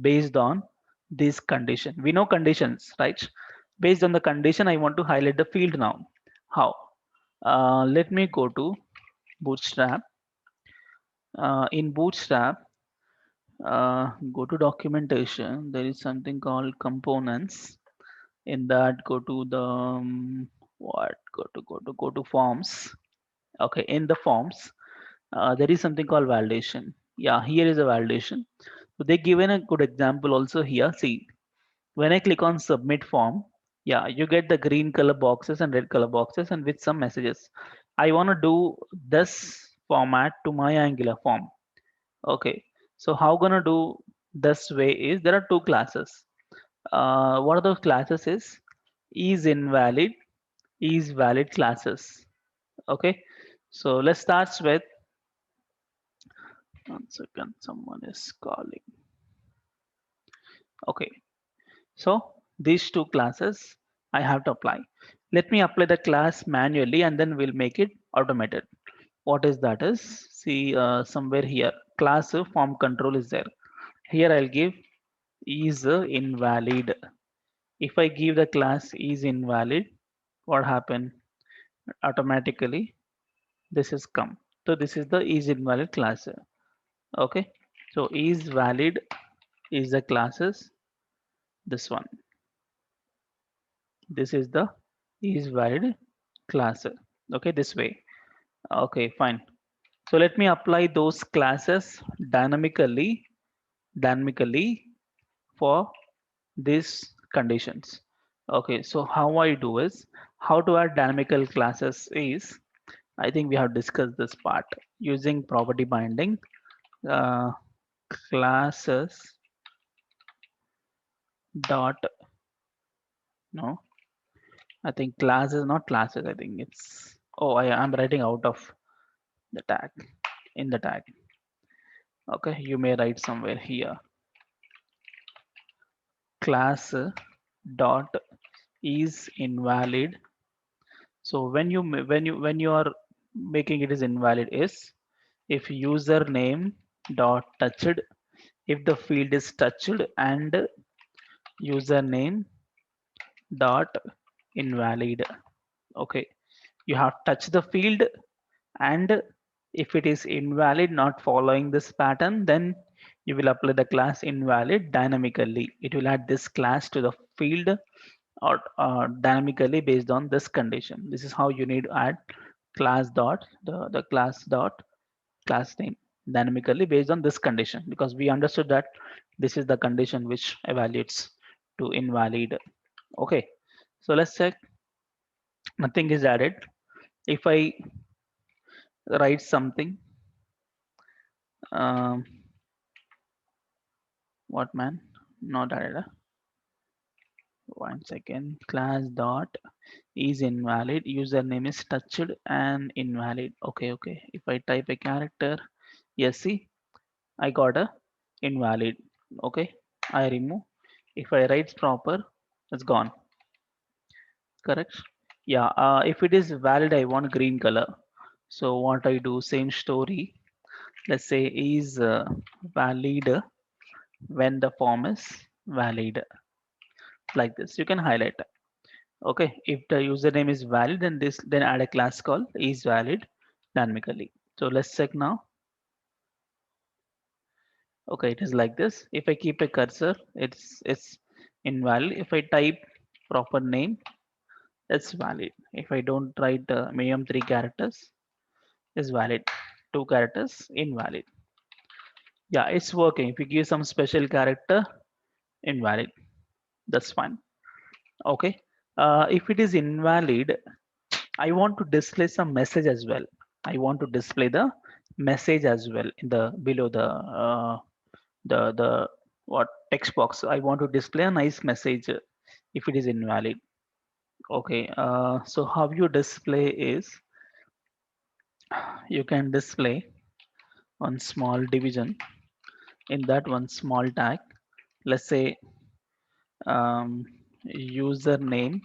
based on this condition. We know conditions, right? Based on the condition, I want to highlight the field now. How? Let me go to Bootstrap. In Bootstrap, go to documentation. There is something called components. In that, go to the what? Go to forms. Okay, in the forms, there is something called validation. Yeah, here is a validation. So they given a good example also here. See, when I click on submit form, yeah, you get the green color boxes and red color boxes and with some messages. I want to do this format to my Angular form. Okay, so how gonna do this way is there are two classes. What are those classes is invalid, is valid classes. Okay, so let's start with, one second, someone is calling. Okay, so these two classes I have to apply. Let me apply the class manually and then we'll make it automated. What is that is, see somewhere here, class form control is there. Here I'll give is invalid. If I give the class is invalid, what happen? Automatically this is come. So this is the is invalid class. Okay. So is valid is the classes, this one. This is the is valid class. Okay, this way. Okay, fine. So let me apply those classes dynamically for these conditions. Okay, so how I do is how to add dynamical classes is I think we have discussed this part using property binding. Uh, Classes dot no, I think class is not classes. I think it's I'm writing out of the tag in the tag. Okay, you may write somewhere here. Class dot is invalid. So when you are making it is invalid is if username dot touched, if the field is touched, and username dot invalid. Okay, you have touched the field, and if it is invalid, not following this pattern, then you will apply the class invalid dynamically. It will add this class to the field or dynamically based on this condition. This is how you need to add class dot the class dot class name dynamically based on this condition, because we understood that this is the condition which evaluates to invalid. Okay, so let's check. Nothing is added. If I write something, um, what man? Not added. 1 second. Class dot is invalid. Username is touched and invalid. Okay, okay. If I type a character, yes, see, I got a invalid. Okay, I remove. If I write proper, it's gone. Correct. Yeah. If it is valid, I want green color. So what I do, same story. Let's say is valid when the form is valid, like this. You can highlight. Okay, if the username is valid, then add a class called is valid dynamically. So let's check now. Okay, it is like this. If I keep a cursor, it's invalid. If I type proper name, it's valid. If I don't write minimum 3 characters, it's valid. 2 characters, invalid. Yeah, it's working. If you give some special character, invalid. That's fine. Okay. If it is invalid, I want to display some message as well. I want to display the message as well in the below the what text box. I want to display a nice message if it is invalid. Okay. So how you display is you can display one small division in that one small tag. Let's say um, username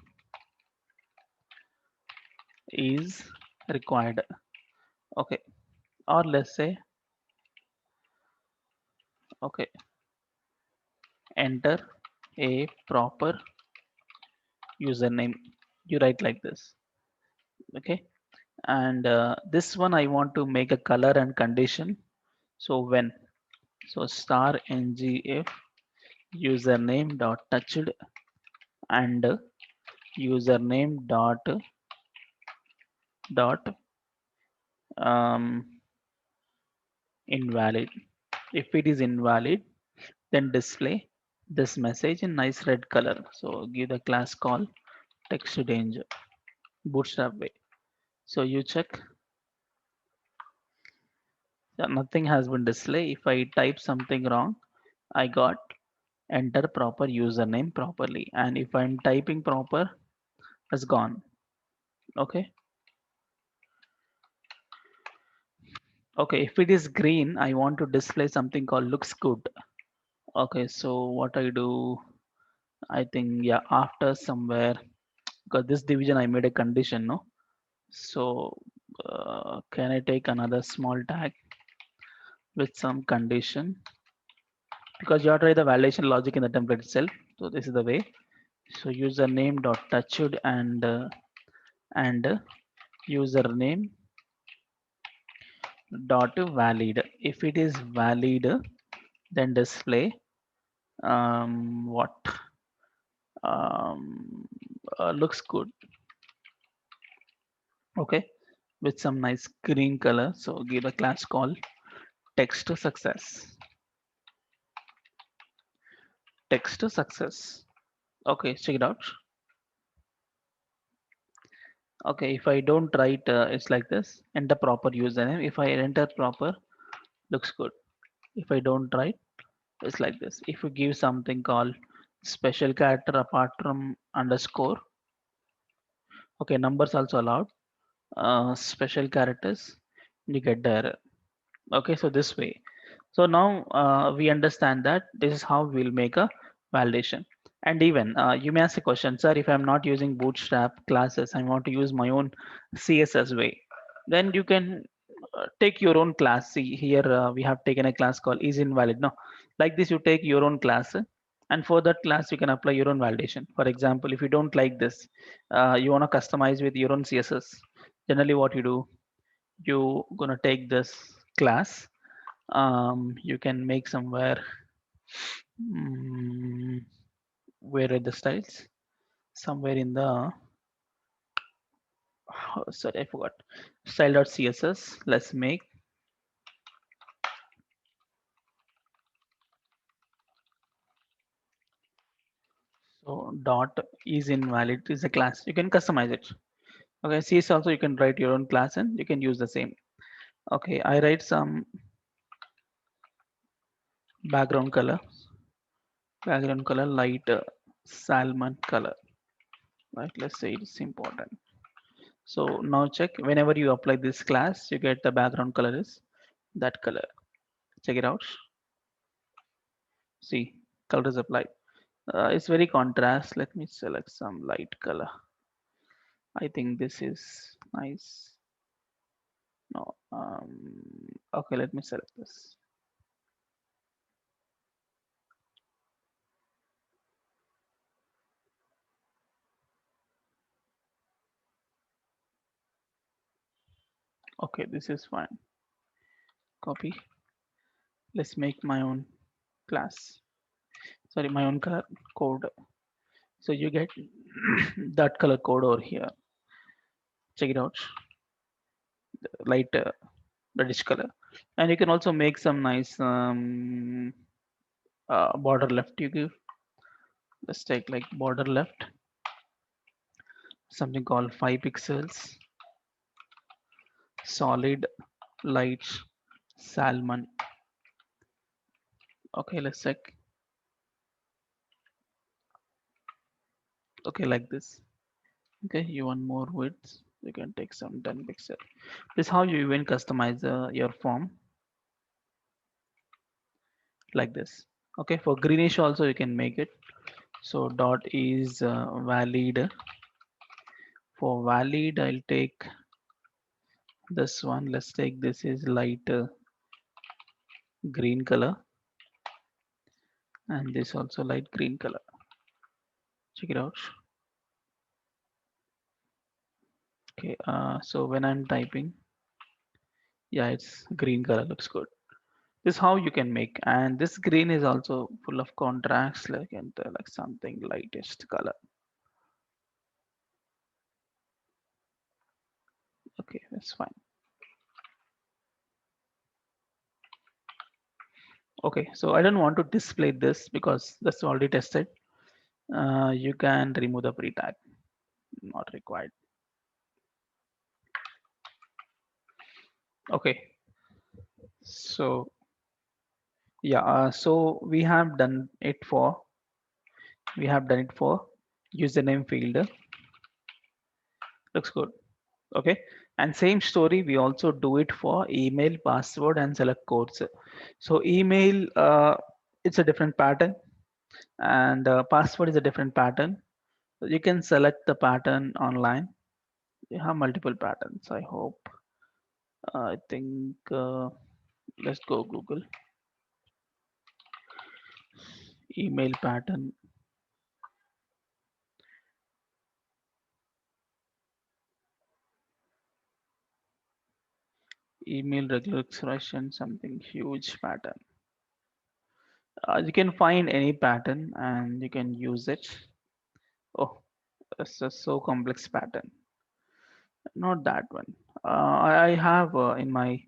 is required. Okay. Or let's say okay, enter a proper username. You write like this. Okay, and this one I want to make a color and condition. So when, so star ngf username dot touched and username dot um, invalid. If it is invalid, then display this message in nice red color. So give the class call text danger bootstrap way. So you check that nothing has been displayed. If I type something wrong, I got enter proper username properly, and if I'm typing proper, it's gone. Okay. Okay, if it is green, I want to display something called looks good. Okay, so what I do, I think, yeah, after somewhere, because this division I made a condition, no? So can I take another small tag with some condition, because you have to write the validation logic in the template itself. So this is the way. So username dot touched and username dot valid. If it is valid, then display what um, looks good. Okay, with some nice green color. So give a class called text to success. Text to success. Okay, check it out. Okay, if I don't write, it's like this. Enter proper username. If I enter proper, looks good. If I don't write, it's like this. If you give something called special character apart from underscore, okay, numbers also allowed. Special characters, you get the error. Okay, so this way. So now we understand that this is how we'll make a validation. And even you may ask a question, sir, if I'm not using Bootstrap classes, I want to use my own CSS way. Then you can take your own class. See here, we have taken a class called is invalid. No, like this, you take your own class, and for that class, you can apply your own validation. For example, if you don't like this, you want to customize with your own CSS. Generally, what you do, you gonna take this class. You can make somewhere mm, where are the styles? Somewhere in the oh, sorry, I forgot. Style.css. Let's make so dot is invalid is a class. You can customize it. Okay, CSS also you can write your own class and you can use the same. Okay, I write some background color. Background color light salmon color. Right, let's say it's important. So now check whenever you apply this class, you get the background color is that color. Check it out. See, color is applied. It's very contrast. Let me select some light color. I think this is nice. No, okay, let me select this. Okay, this is fine. Copy. Let's make my own class. Sorry, my own color code. So you get that color code over here. Check it out. Light reddish color, and you can also make some nice border left. You give let's take like border left, something called 5 pixels, solid, light, salmon. Okay, let's check. Okay, like this. Okay, you want more width? You can take some 10 pixel. This is how you even customize your form like this. Okay, for greenish also you can make it. So dot is valid. For valid, I'll take this one. Let's take this is light green color, and this also light green color. Check it out. Okay, so when I'm typing, yeah, it's green color looks good. This is how you can make, and this green is also full of contrast, like and like something lightest color. Okay, that's fine. Okay, so I don't want to display this because that's already tested. You can remove the pre tag, not required. Okay, so yeah, so we have done it for username field. Looks good. Okay, and same story we also do it for email, password, and select codes. So email, it's a different pattern, and password is a different pattern. So you can select the pattern online. You have multiple patterns. I hope. I think let's go Google email pattern. Email regular expression, something huge pattern. You can find any pattern and you can use it. Oh, it's a so complex pattern. Not that one. I have in my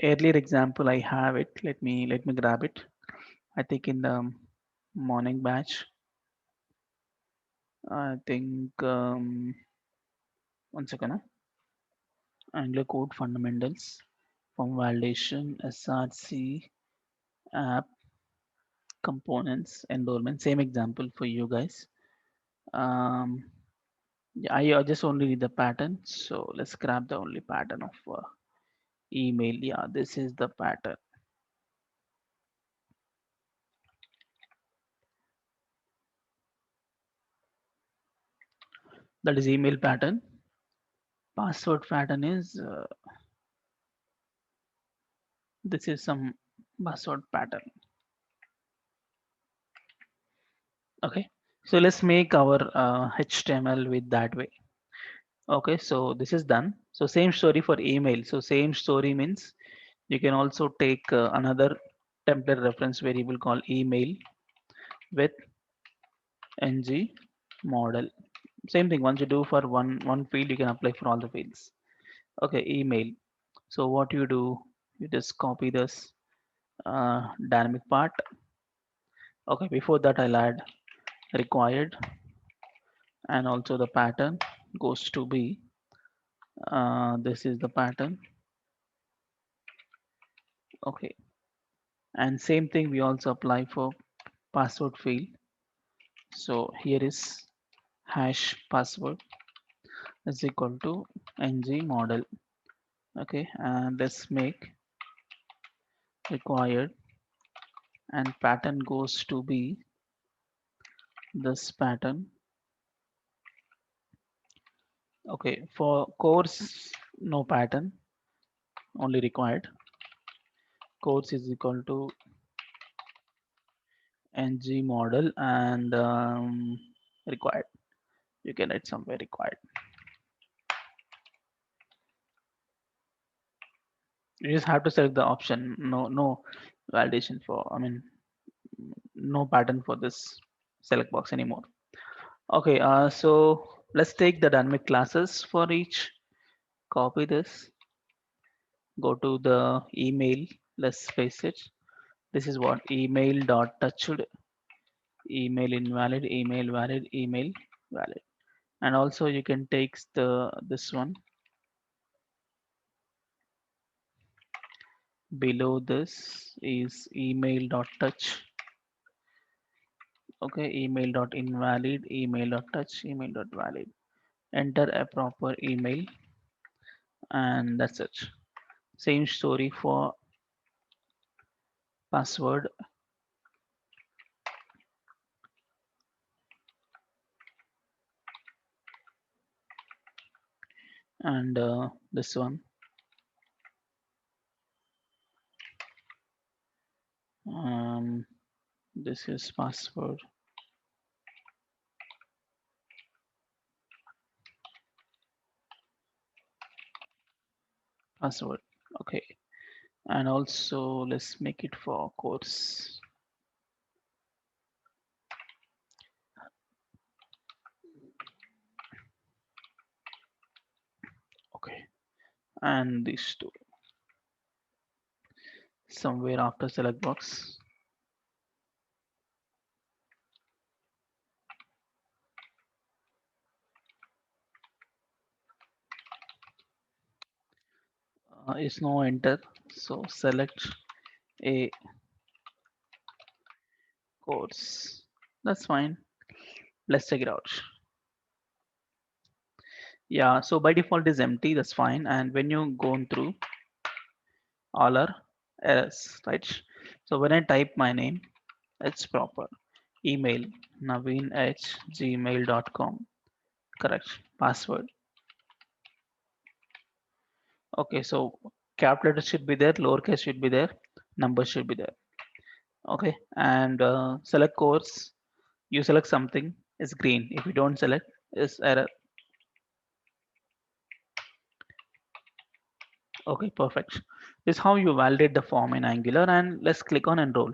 earlier example. I have it. Let me grab it. I think in the morning batch. I think one second. Angular code fundamentals, form validation, SRC, app components, enrollment. Same example for you guys. Um, yeah, I just only need the pattern. So let's grab the only pattern of email. Yeah, this is the pattern. That is email pattern. Password pattern is this is some password pattern. Okay. So let's make our HTML with that way. Okay, so this is done. So same story for email. So same story means you can also take another template reference variable called email with ng model. Same thing. Once you do for one field, you can apply for all the fields. Okay, email. So what you do, you just copy this dynamic part. Okay, before that I'll add required and also the pattern goes to be this is the pattern. Okay, and same thing we also apply for password field. So here is hash password is equal to ng model. Okay, and let's make required and pattern goes to be this pattern. Okay, for course no pattern, only required. Course is equal to ng model and required. You can write somewhere required. You just have to select the option. No validation for. I mean, no pattern for this select box anymore. Okay, so let's take the dynamic classes for each. Copy this. Go to the email. Let's paste it. This is what email dot touched, email invalid, email valid, email valid. And also you can take the this one below. This is email dot touch. Okay, email dot invalid, email dot touch, email dot valid. Enter a proper email and that's it. Same story for password and this one. Um, this is password. Password. Okay, and also let's make it for course. Okay, and these two somewhere after select box. Is no enter. So select a course. That's fine. Let's check it out. Yeah, so by default is empty. That's fine. And when you go through, all are errors, right? So when I type my name, it's proper. Email naveen@gmail.com. Correct. Password. Okay, so capital letter should be there, lowercase should be there, number should be there. Okay, and select course. You select something, it's green. If you don't select, it's error. Okay, perfect. This is how you validate the form in Angular, and let's click on enroll.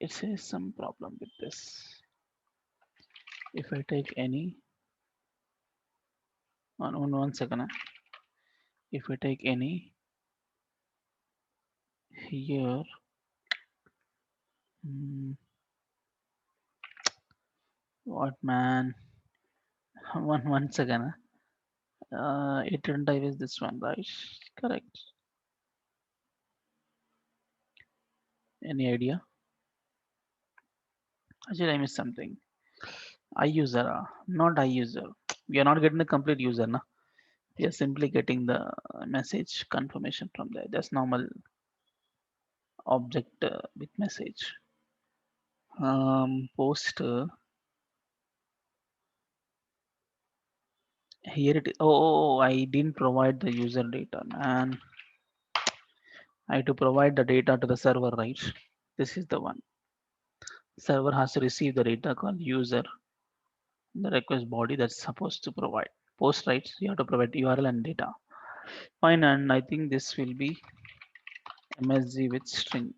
it says some problem with this. If I take any, one second. If I take any here, hmm, what man? One second. 825 is this one, right? Correct. Any idea? Actually, I missed something. iUser, not iUser. We are not getting the complete user, na? We are simply getting the message confirmation from there. That's normal object with message. Post here it is. Oh, I didn't provide the user data, man. I have to provide the data to the server, right? This is the one. Server has to receive the data called user, the request body that's supposed to provide. Post rights, you have to provide URL and data. Fine, and I think this will be MSG with string.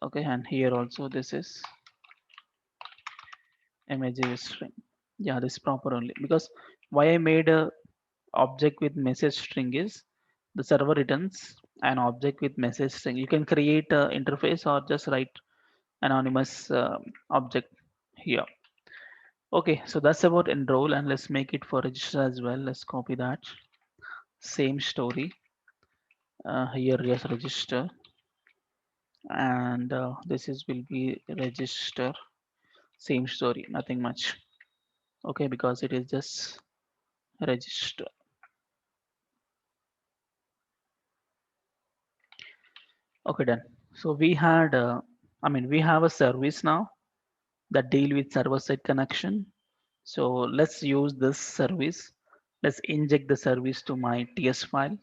Okay, and here also this is MSG with string. Yeah, this is proper only because why I made a object with message string is the server returns an object with message string. You can create a interface or just write anonymous object here. Okay, so that's about enroll, and let's make it for register as well. Let's copy that same story here. Yes, register, and this is will be register, same story, nothing much. Okay, because it is just register. Okay, done. So we had we have a service now that deal with server side connection. So let's use this service. Let's inject the service to my TS file.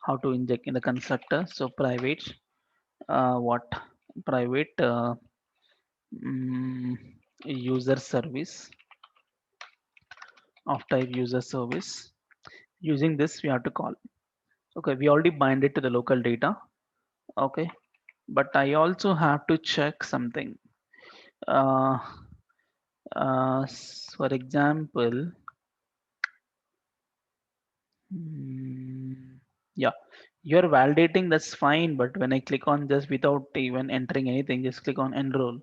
How to inject in the constructor? So private what private mm, user service of type user service. Using this we have to call. Okay, we already bind it to the local data. Okay, but I also have to check something. Uh, for example, yeah, you're validating, that's fine, but when I click on just without even entering anything, just click on enroll,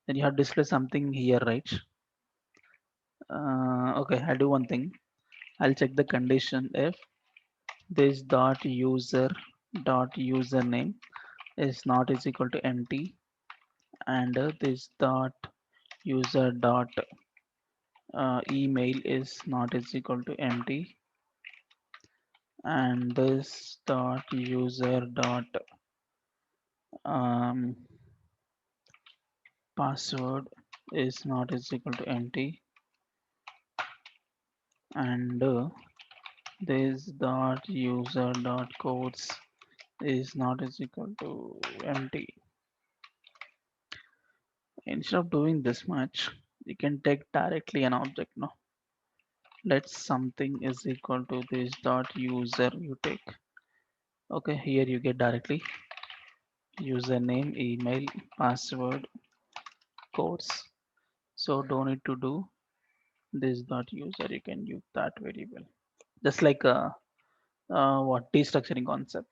then you have display something here, right? Okay, I'll do one thing. I'll check the condition if this dot user dot username is not is equal to empty, and this dot user dot email is not is equal to empty, and this dot user dot um, password is not is equal to empty, and this dot user dot codes is not is equal to empty. Instead of doing this much, you can take directly an object. No, let something is equal to this dot user you take. Okay, here you get directly username, email, password, codes. So don't need to do this dot user. You can use that variable, just like what destructuring concept.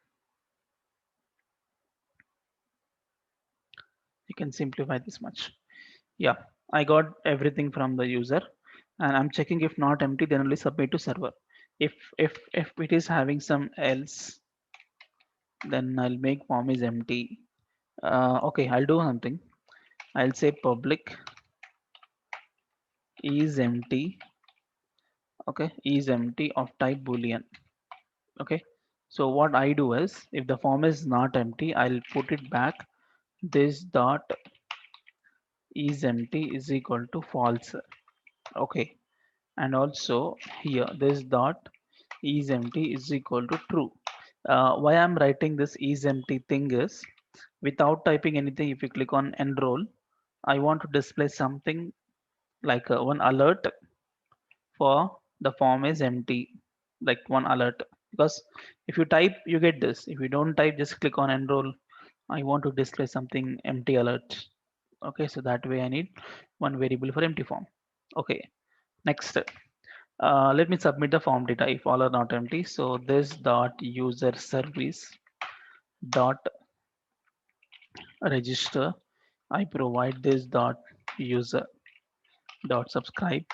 You can simplify this much. Yeah, I got everything from the user, and I'm checking if not empty, then only submit to server. If it is having some else, then I'll make form is empty. Okay, I'll do something. I'll say public is empty. Okay, is empty of type boolean. Okay, so what I do is if the form is not empty, I'll put it back. This dot is empty is equal to false. Okay, and also here this dot is empty is equal to true. Why I'm writing this is empty thing is without typing anything, if you click on enroll, I want to display something like one alert for the form is empty, like one alert, because if you type you get this, if you don't type just click on enroll. I want to display something empty alert. Okay, so that way I need one variable for empty form. Okay, next, let me submit the form data if all are not empty. So this dot user service dot register, I provide this dot user dot subscribe.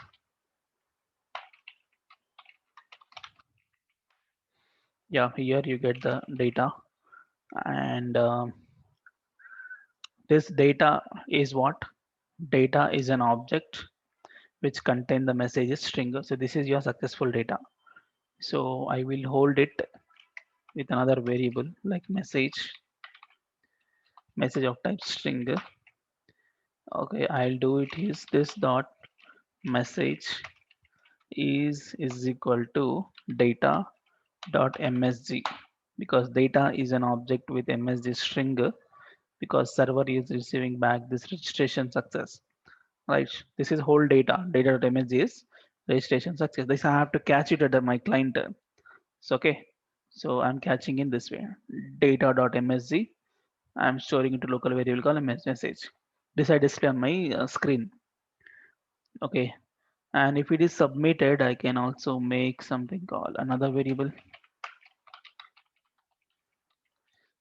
Yeah, here you get the data, and this data is what? Data is an object which contain the messages string. So this is your successful data. So I will hold it with another variable like message of type string. Okay, I'll do it is this dot message is equal to data dot msg, because data is an object with msg string, because server is receiving back this registration success, right? This is whole data.msg is registration success. This I have to catch it at my client. So okay, so I'm catching in this way, data.msg. I'm storing into local variable called message. This I display on my screen. Okay, and if it is submitted, I can also make something called another variable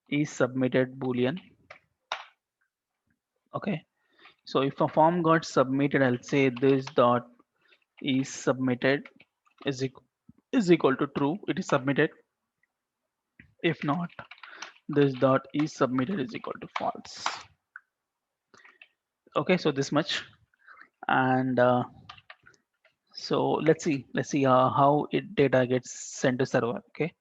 is submitted boolean. Okay, so if a form got submitted, I'll say this dot is submitted is equal, is equal to true, it is submitted. If not, this dot is submitted is equal to false. Okay, so this much. And so let's see how it data gets sent to server. Okay,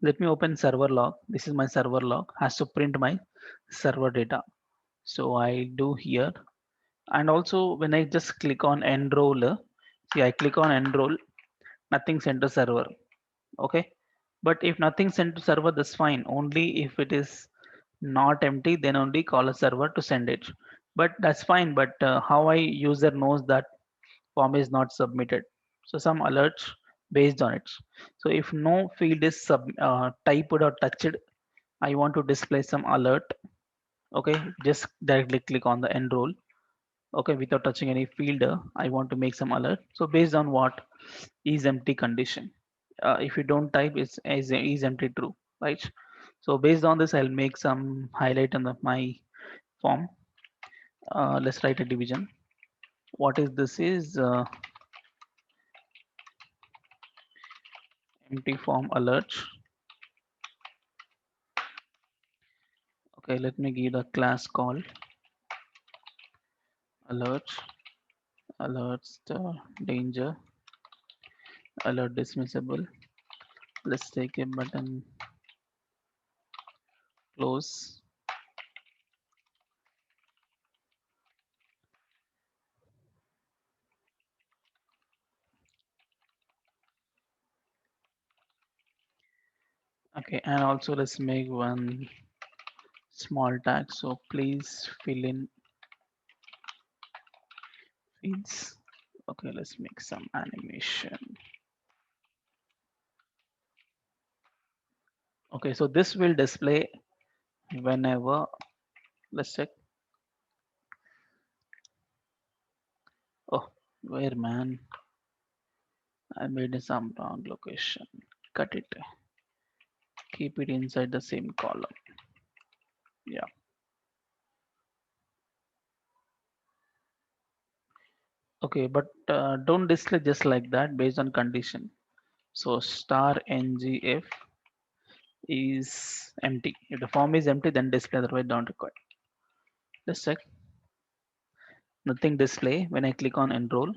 let me open server log. This is my server log, has to print my server data. So I do here, and also when I just click on enroll, see I click on enroll, nothing sent to server. Okay, but if nothing sent to server, that's fine. Only if it is not empty, then only call a server to send it. But that's fine. But how I user knows that form is not submitted? So some alerts based on it. So if no field is typed or touched, I want to display some alert. Okay, just directly click on the enroll. Okay, without touching any field, I want to make some alert. So based on what is empty condition. If you don't type, is empty true, right? So based on this, I'll make some highlight on my form. Let's write a division. What is this is empty form alert. Okay, let me give the class call alert, alerts the danger, alert dismissible. Let's take a button close. Okay, and also let's make one small tag. So please fill in fields. Okay, let's make some animation. Okay, so this will display whenever, let's check. Oh, where man? I made some wrong location. Cut it. Keep it inside the same column. Yeah. Okay, but don't display just like that based on condition. So star ngf is empty. If the form is empty, then display, otherwise don't require. Let's check. Nothing display. When I click on enroll,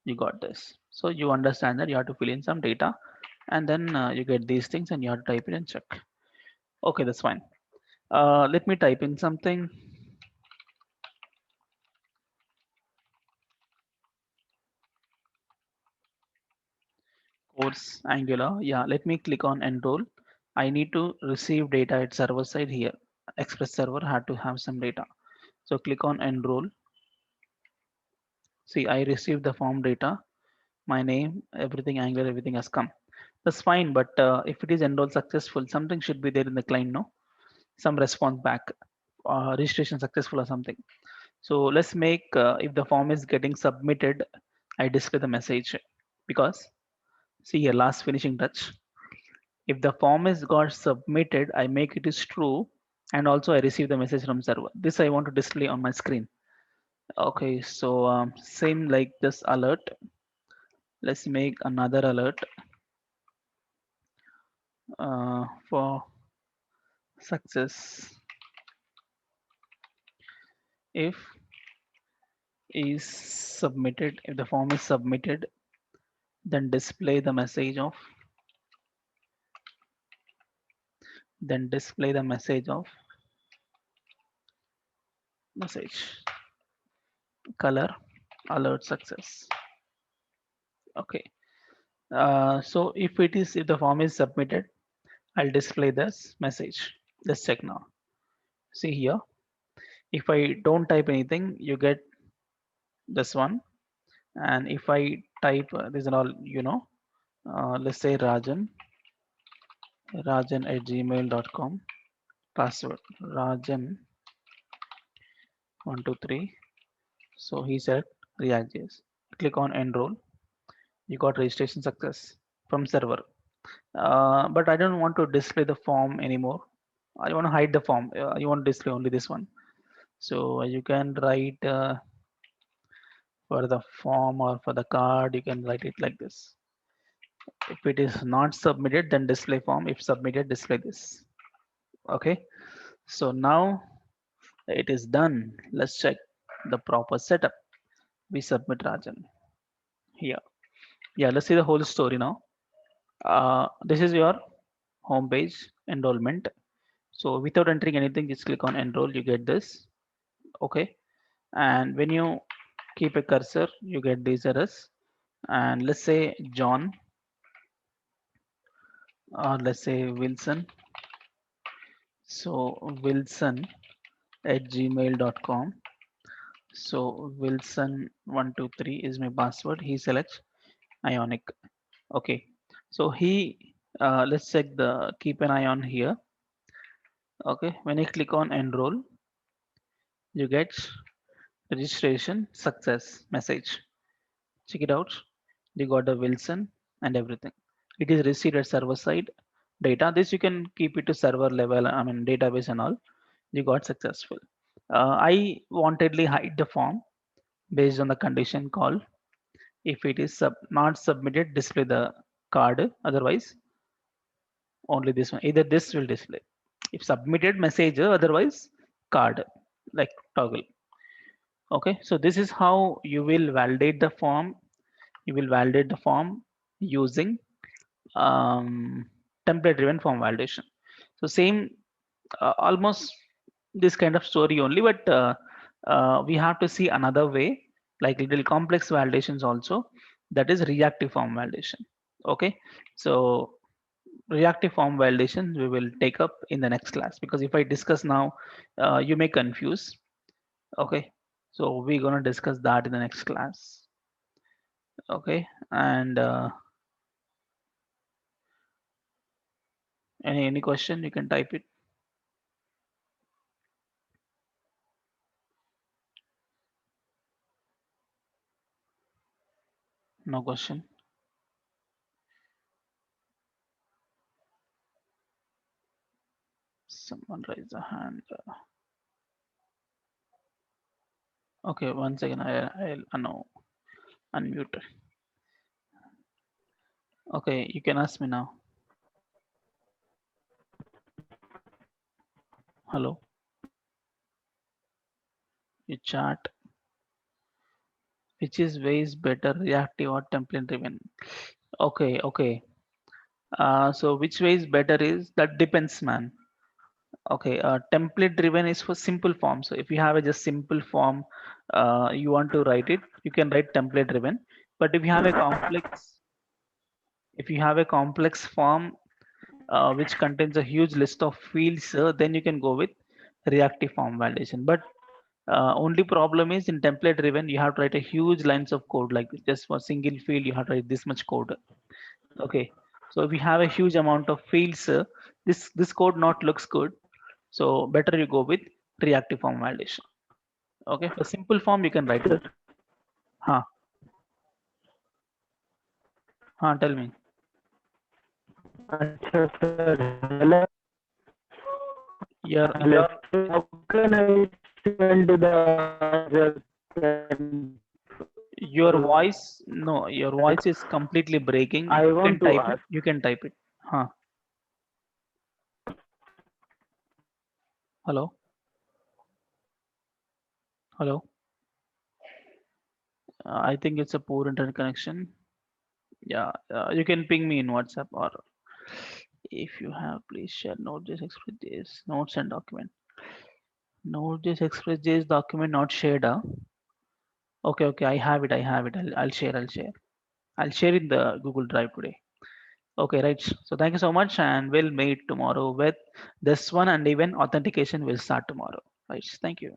you got this. So you understand that you have to fill in some data, and then you get these things and you have to type it and check. Okay, that's fine. Let me type in something. Course Angular. Yeah, let me click on enroll. I need to receive data at server side here. Express server had to have some data. So click on enroll. See, I received the form data, my name, everything, Angular, everything has come. That's fine, but if it is enroll successful, something should be there in the client, no? Some response back, registration successful or something. So let's make if the form is getting submitted, I display the message because see here last finishing touch. If the form is got submitted, I make it is true, and also I receive the message from server. This I want to display on my screen. Okay, so same like this alert. Let's make another alert for success if is submitted. If the form is submitted, then display the message of message color alert success. Okay. So if the form is submitted, I'll display this message. Let's check now. See here, if I don't type anything, you get this one. And if I type these are all, let's say Rajan at gmail.com, password Rajan123. So he said React.js. Click on enroll. You got registration success from server. But I don't want to display the form anymore. I want to hide the form. I want to display only this one. So you can write for the form or for the card, you can write it like this. If it is not submitted, then display form. If submitted, display this. Okay. So now it is done. Let's check the proper setup. We submit Rajan here. Yeah, let's see the whole story now. This is your home page enrollment. So without entering anything, just click on enroll. You get this. Okay. And when you keep a cursor, you get these errors. And let's say John, or let's say Wilson. So Wilson at gmail.com. So Wilson123 is my password. He selects Ionic. Okay. So let's check the keep an eye on here. Okay. When you click on enroll, you get registration success message. Check it out. You got the Wilson and everything. It is received at server side data. This you can keep it to server level. I mean database and all. You got successful. I wantedly hide the form based on the condition call. If it is not submitted, display the card. Otherwise, only this one. Either this will display. If submitted, message. Otherwise, card like toggle. Okay. So this is how you will validate the form. You will validate the form using template driven form validation. So same almost this kind of story only, but we have to see another way, like little complex validations also, that is reactive form validation. Okay, so reactive form validation we will take up in the next class, because if I discuss now, you may confuse. Okay, so we're gonna discuss that in the next class. Okay, and any question you can type it. No question. Someone raise a hand. Okay, one second. I'll no, unmute. Okay, you can ask me now. Hello, you chat. Which is way is better, reactive or template driven? Okay, okay. So which way is better is that depends, man. Okay, template driven is for simple form. So if you have a just simple form, you want to write it, you can write template driven. But if you have a complex form which contains a huge list of fields, then you can go with reactive form validation. But only problem is in template driven, you have to write a huge lines of code, like just for single field, you have to write this much code. Okay, so if you have a huge amount of fields, this code not looks good. So better you go with reactive form validation. Okay, for simple form you can write it. Huh, tell me. अच्छा sir hello Your hello how can I send the your voice, no, your voice is completely breaking. I You can want to type it. ask You can type it. Huh. Hello. Hello. I think it's a poor internet connection. Yeah, you can ping me in WhatsApp, or if you have, please share Node.js Express JS notes and document. Node.js Express JS document not shared. Okay, okay, I have it. I have it. I'll share. I'll share. I'll share in the Google Drive today. Okay, right. So thank you so much, and we'll meet tomorrow with this one, and even authentication will start tomorrow. Right. Thank you.